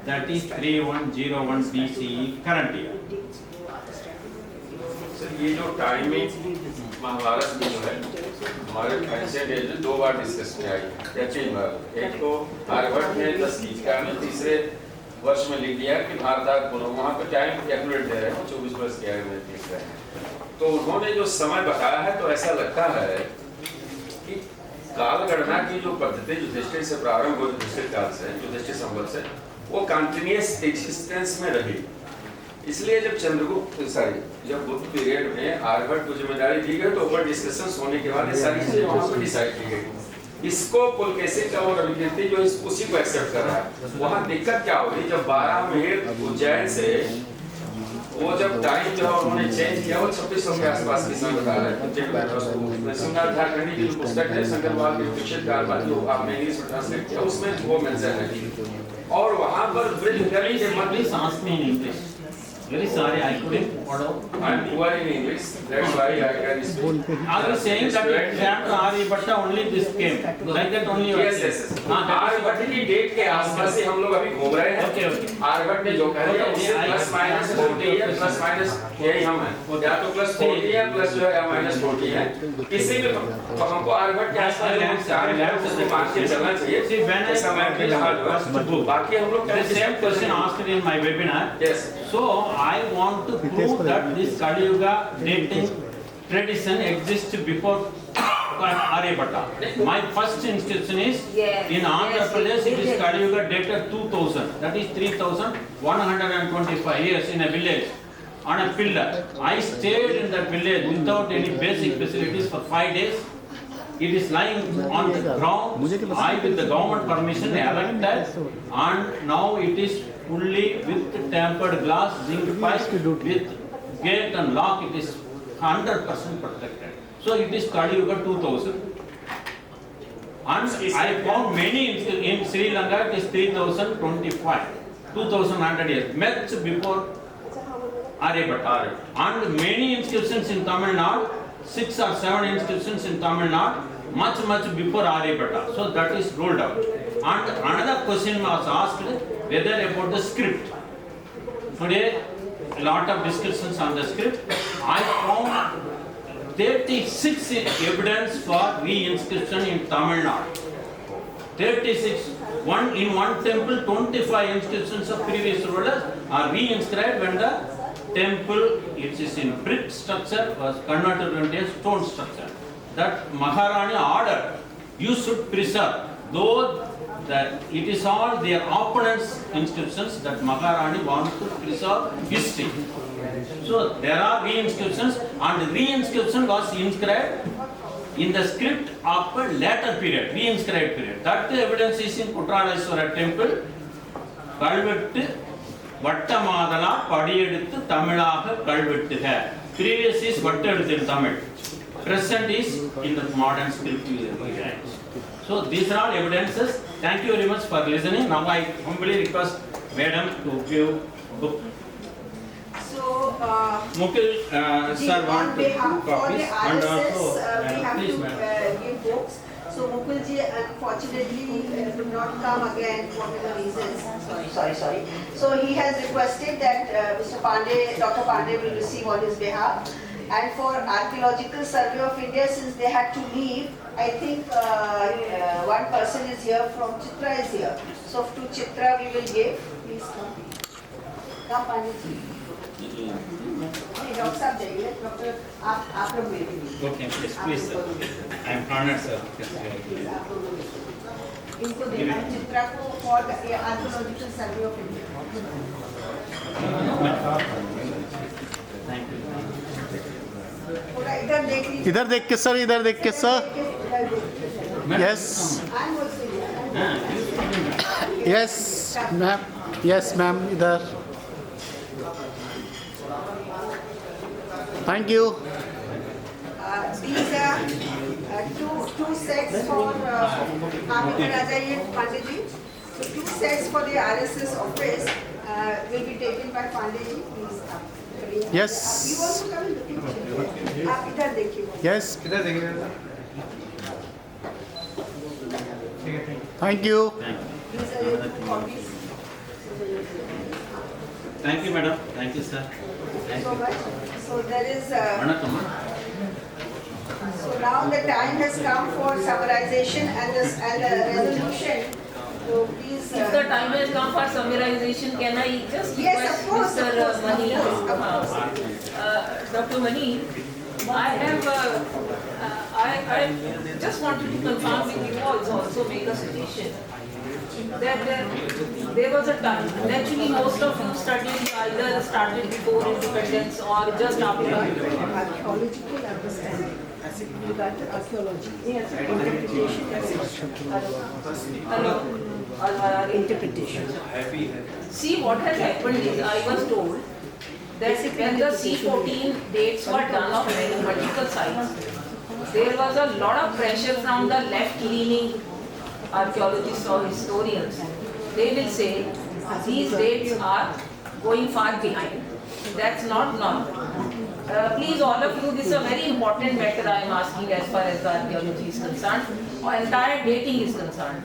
That is 3101 BCE current year. Sir ये जो timing Mahabharat में जो है हमारे ancient as में 2 बार discuss में आई या 3 बार। एक तो आर्यभट्ट ने 10 गीतकार ने तीसरे वर्ष में लिख दिया कि भारतापूर्व, वहाँ पे टाइम एक्यूरेट दे रहे हैं, 24 वर्ष के आयु में लिख रहे हैं। तो उन्होंने जो समय बताया है तो ऐसा लगता है कि काल गणना की जो पद्धति युधिष्ठिर से प्रारंभ हुई, युधिष्ठिर काल से, युधिष्ठिर संवत से, वो कंटिन्यूअस एक्सिस्टेंस में रही। इसलिए जब जब बुद्ध पीरियड में आर्यभट्ट को जिम्मेदारी दी गई तो ऊपर डिस्कशंस होने के बाद ये सारी चीजें वहाँ पर डिसाइड की गई। इसको पुलकेशी का और रविकीर्ति जो उसी को एक्सेप्ट कर रहा है। वहाँ दिक्कत क्या हो गई, जब 12 मेहर उज्जैन से वो जब टाइम जो है उन्होंने चेंज किया, वो 2600 के आसपास की समय बता रहे हैं। सोमनाथ झारखंडी की जो पुस्तक है शंकरवाल की विकसित कालबाद जो आपने इंग्लिश में ट्रांसलेट किया उसमें वो मेंशन है। और वहाँ पर वृद्धगली के मध्य सांस में English. Very sorry, I couldn't follow. I'm poor in English, that's why I can speak. Are you saying that after Aryabhatta only this came? Like that only? Yes, yes, yes. Aryabhatta की date के आसपास से हम लोग अभी घूम रहे हैं। Okay, okay. आर्यभट्ट ने जो कह दिया उससे प्लस माइनस 40 है, प्लस माइनस यही हम हैं। या तो प्लस 40 है, प्लस जो है माइनस 40 है। किसी भी तो हमको आर्यभट्ट के आसपास से मान के चलना चाहिए। ऐसा मैं भी कहा जो है। बाकी हम लोग The same question asked in my webinar. Yes. So I want to prove that this Kali Yuga dating tradition exists before Aryabhatta. My first inscription is in Andhra Pradesh. It is Kali Yuga dated 2000. That is 3125 years in a village on a pillar. I stayed in that village without any basic facilities for 5 days. It is lying on the ground. I, with the government permission, erected, and now it is fully with tempered glass, zinc pipe, with gate and lock. It is 100% protected. So it is Kali Yuga 2000. And I found many in Sri Lanka. It is 3025, 2100 years, much before Aryabhatta. And many inscriptions in Tamil Nadu. 6 or 7 inscriptions in Tamil Nadu, much before Aryabhatta. So that is rolled out. And another question was asked whether about the script. Today, a lot of discussions on the script. I found 36 evidence for re-inscription in Tamil Nadu. 36. In one temple, 25 inscriptions of previous rulers are re-inscribed when the temple, which is in brick structure, was converted into a stone structure. That Maharani ordered, you should preserve, though that it is all their opponents' inscriptions, that Maharani wants to preserve history. So there are re-inscriptions, and re-inscription was inscribed in the script of a later period, re-inscribed period. That evidence is in Kutraleswara temple, Kalvettu Vattamadala Padiyeduthu Tamilaga Kalvettuga. Previous is Vatteduth in Tamil. Present is in the modern script. So these are all evidences. Thank you very much for listening. Now I humbly request Madam to give book. So, Mukul sir on want to behalf two for the copies and RSS, also we have please to madam. give books. So Mukul ji unfortunately could not come again for whatever reasons. Sorry. So he has requested that Mr. Pandey, Dr. Pandey will receive on his behalf. And for Archaeological Survey of India, since they had to leave, I think one person is here from Chitra is here. So to Chitra we will give. Please come. Come Pandey ji. Doctor साहब जाइए doctor आप लोग मिलेंगे Okay, please sir. I am honored sir. इनको देना है चित्रा को for archaeological survey of India Thank you. थोड़ा इधर देख लीजिए इधर देख के सर, इधर देख के sir. Yes yes ma'am, yes ma'am, इधर. Thank you. These are two sets for आप इधर आ जाइए Pandey ji. So 2 sets for the RSS office will be taken by Pandey ji. Please आप Yes. You also come and look at आप इधर देखिए. Yes, इधर देखिए. Thank you. These are your copies. Thank you madam. Thank you sir. Thank So you. much. So there is. Vanakkam. So now the time has come for summarization and the resolution. So please. If the time has come for summarization, can I just Yes, request of course, Mr. of course, Mani, of course. Dr. Mani, I have, I just wanted to confirm with you also make a suggestion. That there was a time, naturally most of you studied either started before independence or just after. Archaeological understanding. Regard to archaeology. Interpretation. Hello. Interpretation. See, what has happened is I was told that when the C14 dates were done of many multiple sites, there was a lot of pressure from the left-leaning archaeologists or historians. They will say these dates are going far behind. That's not normal. Please, all of you, this is a very important matter I am asking as far as the archaeology is concerned, or entire dating is concerned.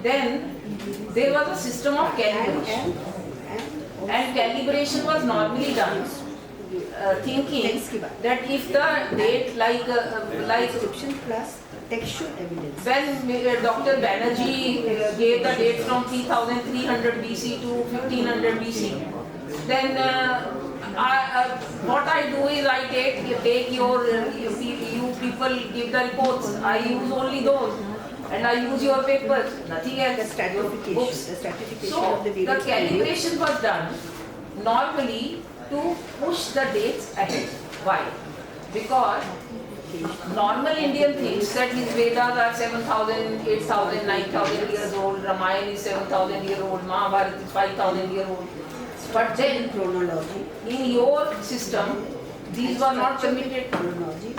Then there was a system of calibration, and calibration was normally done thinking that if the date like Description plus textual evidence. when Dr. Banerjee gave the date from 3300 BC to 1500 BC, then what I do is I take your you people give the reports. I use only those, and I use your papers. Nothing else. The stratification. Books. The stratification So of the the various calibration was done normally to push the dates ahead. Why? Because normal Indian thinks that his Vedas are 7,000, 8,000, 9,000 years old, Ramayana is 7,000 years old, Mahabharata is 5,000 years old. But then, chronology. in your system, these were not permitted.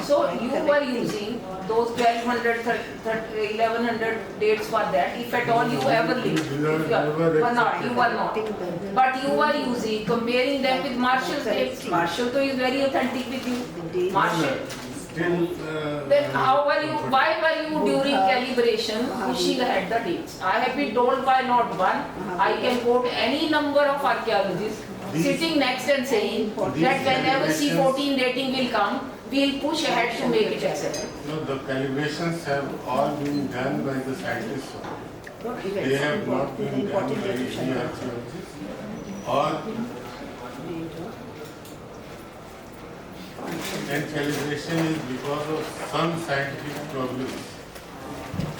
So you were using those 1200, 1100 dates for that, if at all you ever lived. You were not. But you were using, comparing them with Marshall's dates. Marshall though is very authentic with you. Marshall. Then why were you during calibration pushing ahead the dates? I have been told by not one, I can quote any number of archaeologists sitting next and saying that whenever C14 dating will come, we'll push ahead to make it acceptable. No, the calibrations have all been done by the scientists. They have not been done by any archaeologists. Or and calibration is because of some scientific problems,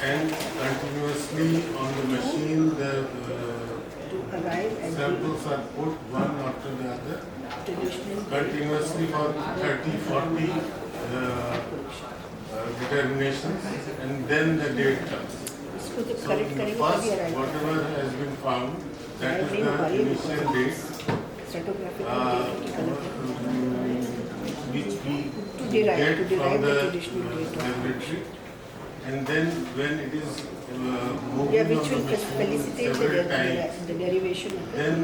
and continuously on the machine the samples are put one after the other continuously for 30-40 determinations, and then the date comes. So first, whatever has been found, that is the initial date, which we get from the laboratory, and then when it is moving on the machine several times, the derivation. then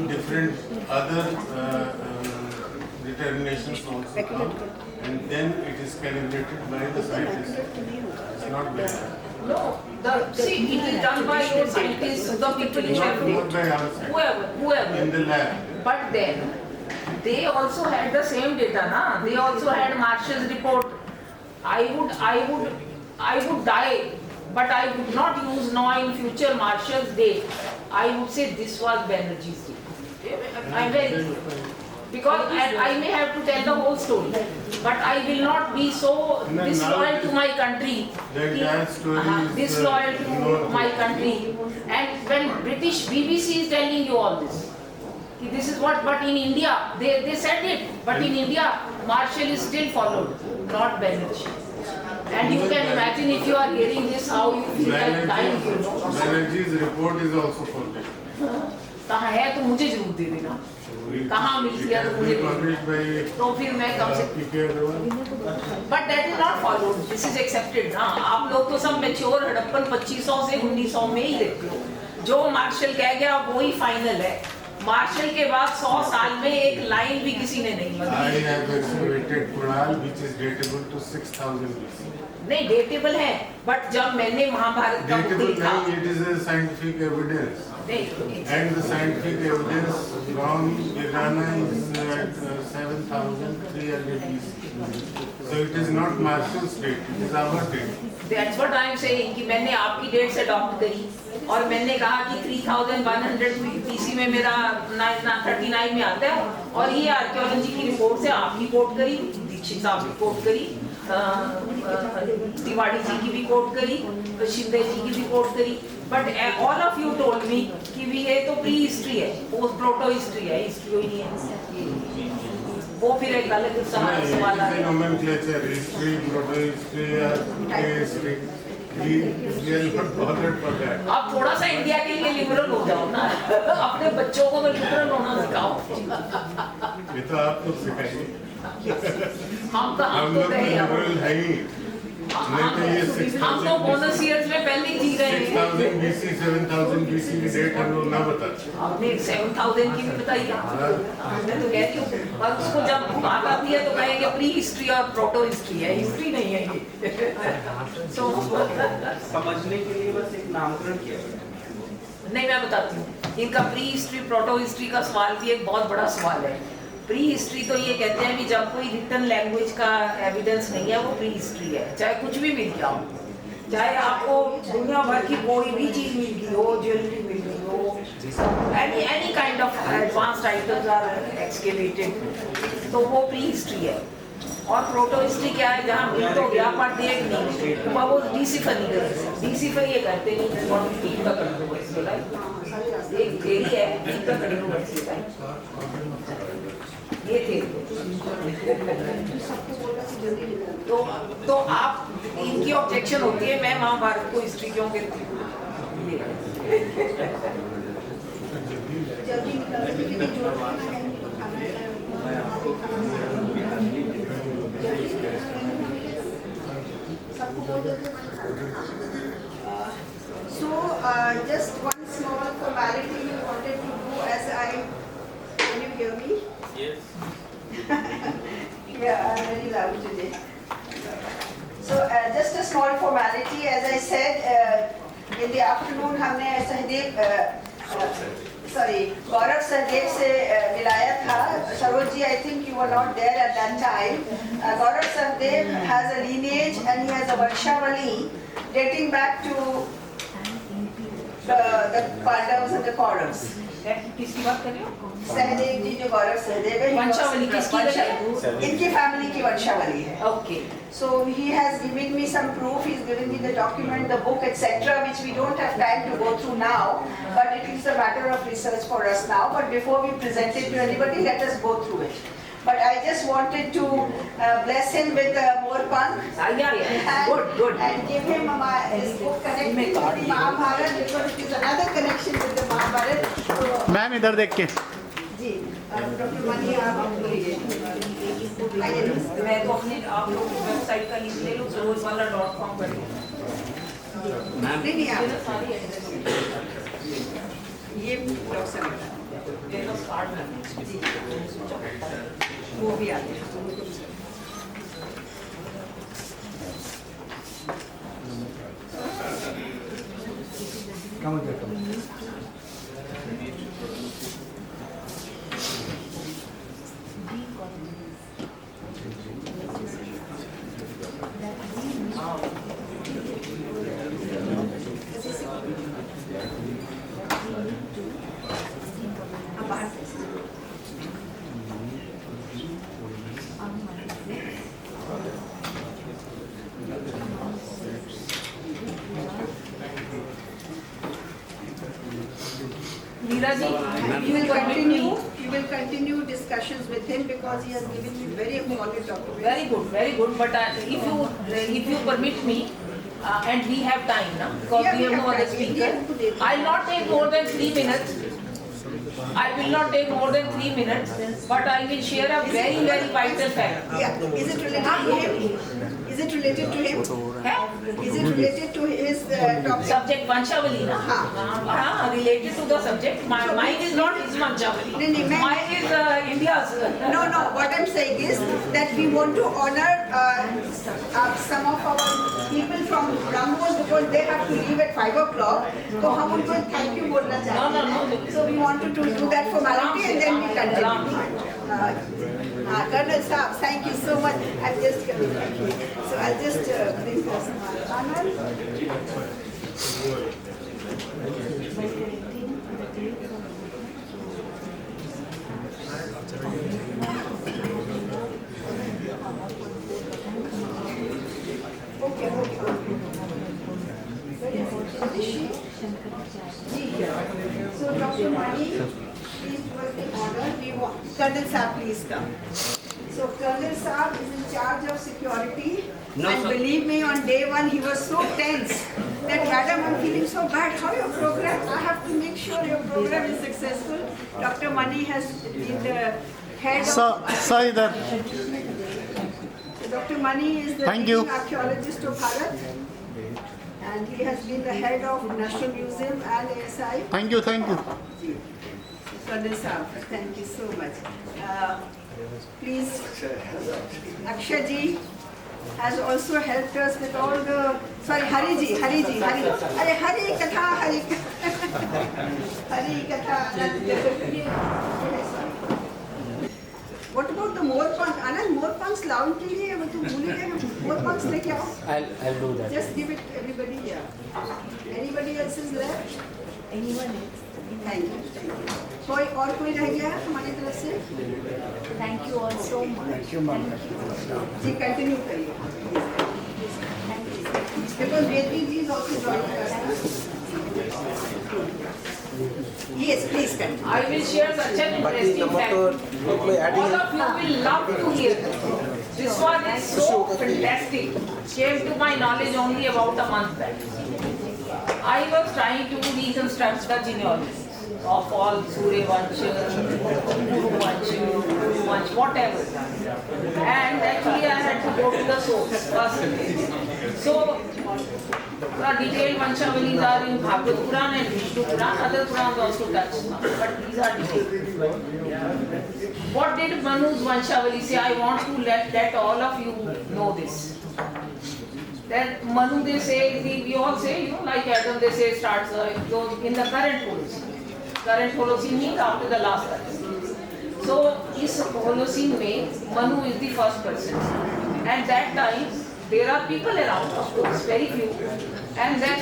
different other determinations also come, and then it is calibrated by the scientist. It's not by us. No, see, it is done by your scientists, the people in Not lab, by us. whoever. In the lab. But then, they also had the same data, na? They also had Marshall's report. I would die, but I would not use now in future Marshall's date. I would say this was Banerjee's date. I'm very, because I may have to tell the whole story, but I will not be so disloyal to my country. The entire story is Disloyal to known. my country. And when British BBC is telling you all this, this is what, but in India, they said it, but in India, Marshall is still followed, not Banerjee. And you can imagine if you are hearing this, how you feel like dying, you know. Banerjee's report is also folded. कहाँ है तो मुझे जरूर दे देना, कहाँ मिल गया तो मुझे दे देना, तो फिर मैं कम से, but that is not followed, this is accepted ना, आप लोग तो सब मैच्योर हड़प्पन 2500 से 1900 में ही रहते हो, जो मार्शल कह गया वो ही फाइनल है, मार्शल के बाद 100 साल में एक लाइन भी किसी ने नहीं I बदली। have excavated Kunal, which is datable to 6000 BC. नहीं डेटेबल है, बट जब मैंने महाभारत का बुक Datable लिखा, नहीं, it is a scientific evidence. नहीं, And the scientific evidence from Irana is at 7300 BC. So it is not Marshall's date, it is our date. That's what I am saying कि मैंने आपकी date से adopt करी और मैंने कहा कि 3100 BC में मेरा 39 में आता है और ये आर्कियोलॉजी की रिपोर्ट से आपकी कोट करी, दीक्षित साहब की कोट करी, तिवाड़ी जी की भी कोट करी, शिंदे जी की भी कोट करी, but all of you told me कि भी ये तो प्री हिस्ट्री है, पोस्ट प्रोटो हिस्ट्री है, हिस्ट्री कोई नहीं है, वो फिर एक अलग सवाल आ गया। Nomenclature, history, proto-history, history. We are not bothered for that. आप थोड़ा सा इंडिया के लिए लिबरल हो जाओ ना, अपने बच्चों को तो लिबरल होना सिखाओ। ये तो आप तो सिखाइए। हम हम तो लोग गए लिबरल है ही। नहीं तो ये 6000 हम तो बोनस ईयर्स में पहले ही जी रहे हैं। 6000 BC, 7000 BC की डेट हम लोग ना बताते। आपने 7000 की भी बताई, मैं तो कह रही हूँ, और उसको जब बात आती है तो कहेंगे प्री हिस्ट्री और प्रोटो हिस्ट्री है, हिस्ट्री नहीं है ये। तो समझने के लिए बस एक नामकरण किया नहीं, मैं बताती हूँ, इनका प्री हिस्ट्री प्रोटो हिस्ट्री का सवाल भी एक बहुत बड़ा सवाल है। प्री हिस्ट्री तो ये कहते हैं कि जब कोई रिटन लैंग्वेज का एविडेंस नहीं है वो प्री हिस्ट्री है, चाहे कुछ भी मिल गया हो, चाहे आपको दुनिया भर की कोई भी चीज मिल गई हो, ज्वेलरी मिल गई हो, any kind of advanced items are excavated, तो वो प्री हिस्ट्री है। और प्रोटो हिस्ट्री क्या है, जहाँ मिल तो गया पर देख नहीं, तो वो डिसिफर नहीं करते, डिसिफर ये करते नहीं, और ठीक का कंट्रोवर्सी है, एक थ्योरी है, ठीक का कंट्रोवर्सी है, ये थे। तो आप इनकी ऑब्जेक्शन होती है, मैं महाभारत को हिस्ट्री क्यों कहती हूँ, just one small formality we wanted to do as can you hear me? Yes. Yeah, I'm very loud today. So just a small formality, as I said, in the afternoon हमने गौरव सहदेव से मिलाया था। Saroj ji, I think you were not there at that time. Gaurav Sahdev has a lineage and he has a Vanshavali dating back to the Pandavas and the Kauravas. किसकी बात कर रहे हो? सहदेव जी, जो गौरव सहदेव है, वंशावली किसकी है? इनकी फैमिली की वंशावली है। Okay. So he has given me some proof, he's given me the document, the book, etc., which we don't have time to go through now, but it is a matter of research for us now. But before we present it to anybody, let us go through it. but I just wanted to bless him with more fun. Good. And give him his book connected with the Mahabharata, because it is another connection with the Mahabharata. So, ma'am इधर देख के जी, doctor money आप बोलिए। मैं तो अपने आप लोग वेबसाइट का लिंक ले लूँ, soroजwala.com पर। नहीं आप ये डॉक्टर वो भी आते हैं। नीरा जी, You will continue discussions with him because he has given me very solid documents. very good. But if you permit me, and we have time now, because Yeah, we we have no have other time. speaker. I'll not take more than 3 minutes. I will not take more than 3 minutes, but I will share a very vital fact. Yeah, is it related to him? Is it related to him? Is it related to his topic? Subject Vanshavali, na? हाँ. Related to the subject. Mine is not his Vanshavali. No, Mine is India's. No, what I'm saying is that we want to honor some of our people from Brahmos because they have to leave at 5 o'clock. So हम उनको thank you बोलना चाहते हैं. No. So we wanted to do that formality and then we continue. Colonel Saab, thank you so much. I'm just coming back here. So I'll just bring this. Anand. Okay. So Dr. Mani, please was the honor. We want Colonel Saab, please come. So Colonel Saab is in charge of security. No, and sir. believe me, on day one he was so tense that madam, I'm feeling so bad. How your program? I have to make sure your program is successful. Dr. Mani has been the head sir इधर Dr. Mani is the Thank you. leading archaeologist of Bharat, and he has been the head of National Museum and ASI. Thank you Colonel Saab, thank you so much. Please, Akshay ji has also helped us with all the. Sorry, Hari ji. Hari Katha, Hari Katha. What about the Moorpank? Anand, Moorpanks lounge के लिए वो तो भूल गए हम. Moorpanks लेके आओ. I'll do that. Just give it everybody here. Anybody else is left? Anyone else? Thank you. कोई रह गया है हमारी तरफ से? Thank you all so much. Thank you, ma'am. Ji continue करिए. Because Vedvi ji is also joining us. Yes, please continue. I will share such an interesting fact. All of you will love to hear. This one is so fantastic. Came to my knowledge only about a month back. I was trying to reconstruct the genealogy of all Surya Vansh, Guru Vansh, whatever. And actually I had to go to the source first. So the detailed Vanshavalis are in Bhagavad Puran and Vishnu Puran. Other Purans also touch, but these are detailed. What did Manu's Vanshavali say? I want to let all of you know this. That Manu, they say, we all say, like Adam, they say starts in the current Holocene. Current Holocene means after the last Holocene. So, is Holocene में Manu is the first person. And that time, there are people around, of course, very few. And then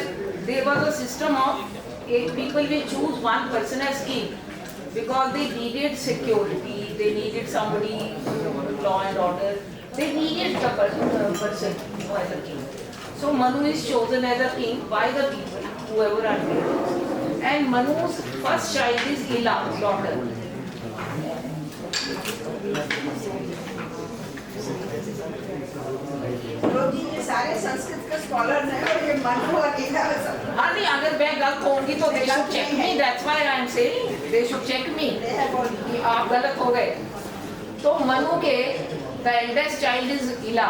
there was a system of people will choose one person as king. Because they needed security, they needed somebody, law and order. They needed the person as a king. So Manu is chosen as a king by the people, whoever are there. And Manu's first child is Ila, daughter. लोग ये सारे संस्कृत का scholar हैं और ये मनु अकेला सब हाँ नहीं, अगर मैं गलत होंगी तो they should check me. That's why I am saying they should check me. कि आप गलत हो गए. तो मनु के the eldest child is इला.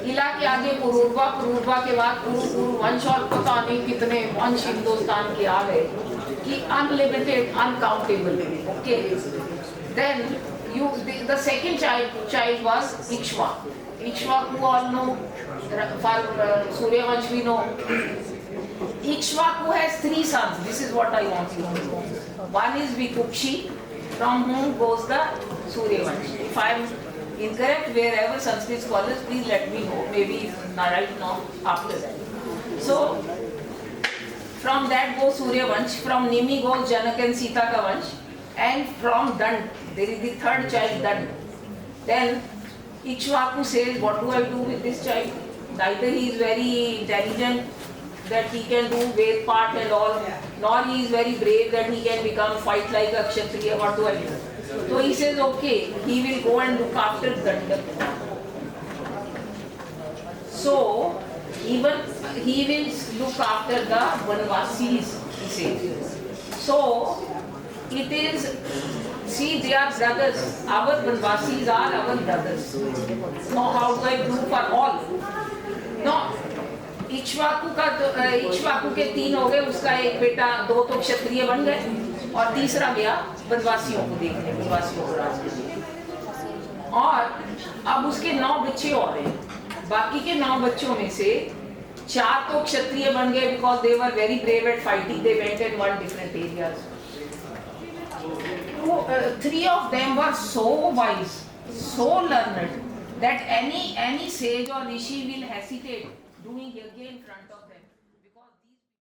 इला के आगे पुरूरवा, पुरूरवा के बाद पुरू वंश और पता नहीं कितने वंश हिंदुस्तान के आ गए कि unlimited, uncountable. Okay. Then the second child was Ikshva. Ikshvaku all know, for Suryavansh we know. Ikshvaku has 3 sons. This is what I want you to know. One is Vikupshi, from whom goes the Suryavansh. If I am incorrect, wherever Sanskrit scholars, please let me know. Maybe right now, after that. So, from that goes Suryavansh. From Nimi goes Janak and Sita ka vansh. And from Dand, there is the third child Dand. Then Ikshvaku says, what do I do with this child? Neither he is very intelligent that he can do Ved part and all, nor he is very brave that he can fight like a Kshatriya. What do I do? So he says, okay, he will go and look after Danda. So even he will look after the Vanvasis, he says. So it is, see, they are brothers. Our Vanvasis are our brothers. Now how do I do for all? No. Ikshvaku के 3 हो गए, उसका एक बेटा, 2 तो क्षत्रिय बन गए और तीसरा गया वनवासियों को देखने, वनवासियों को राज करने। और अब उसके 9 बच्चे और हैं। बाकी के 9 बच्चों में से 4 तो क्षत्रिय बन गए because they were very brave at fighting. They went and won different areas. 3 of them were so wise, so learned that any sage or rishi will hesitate doing yajna in front of them.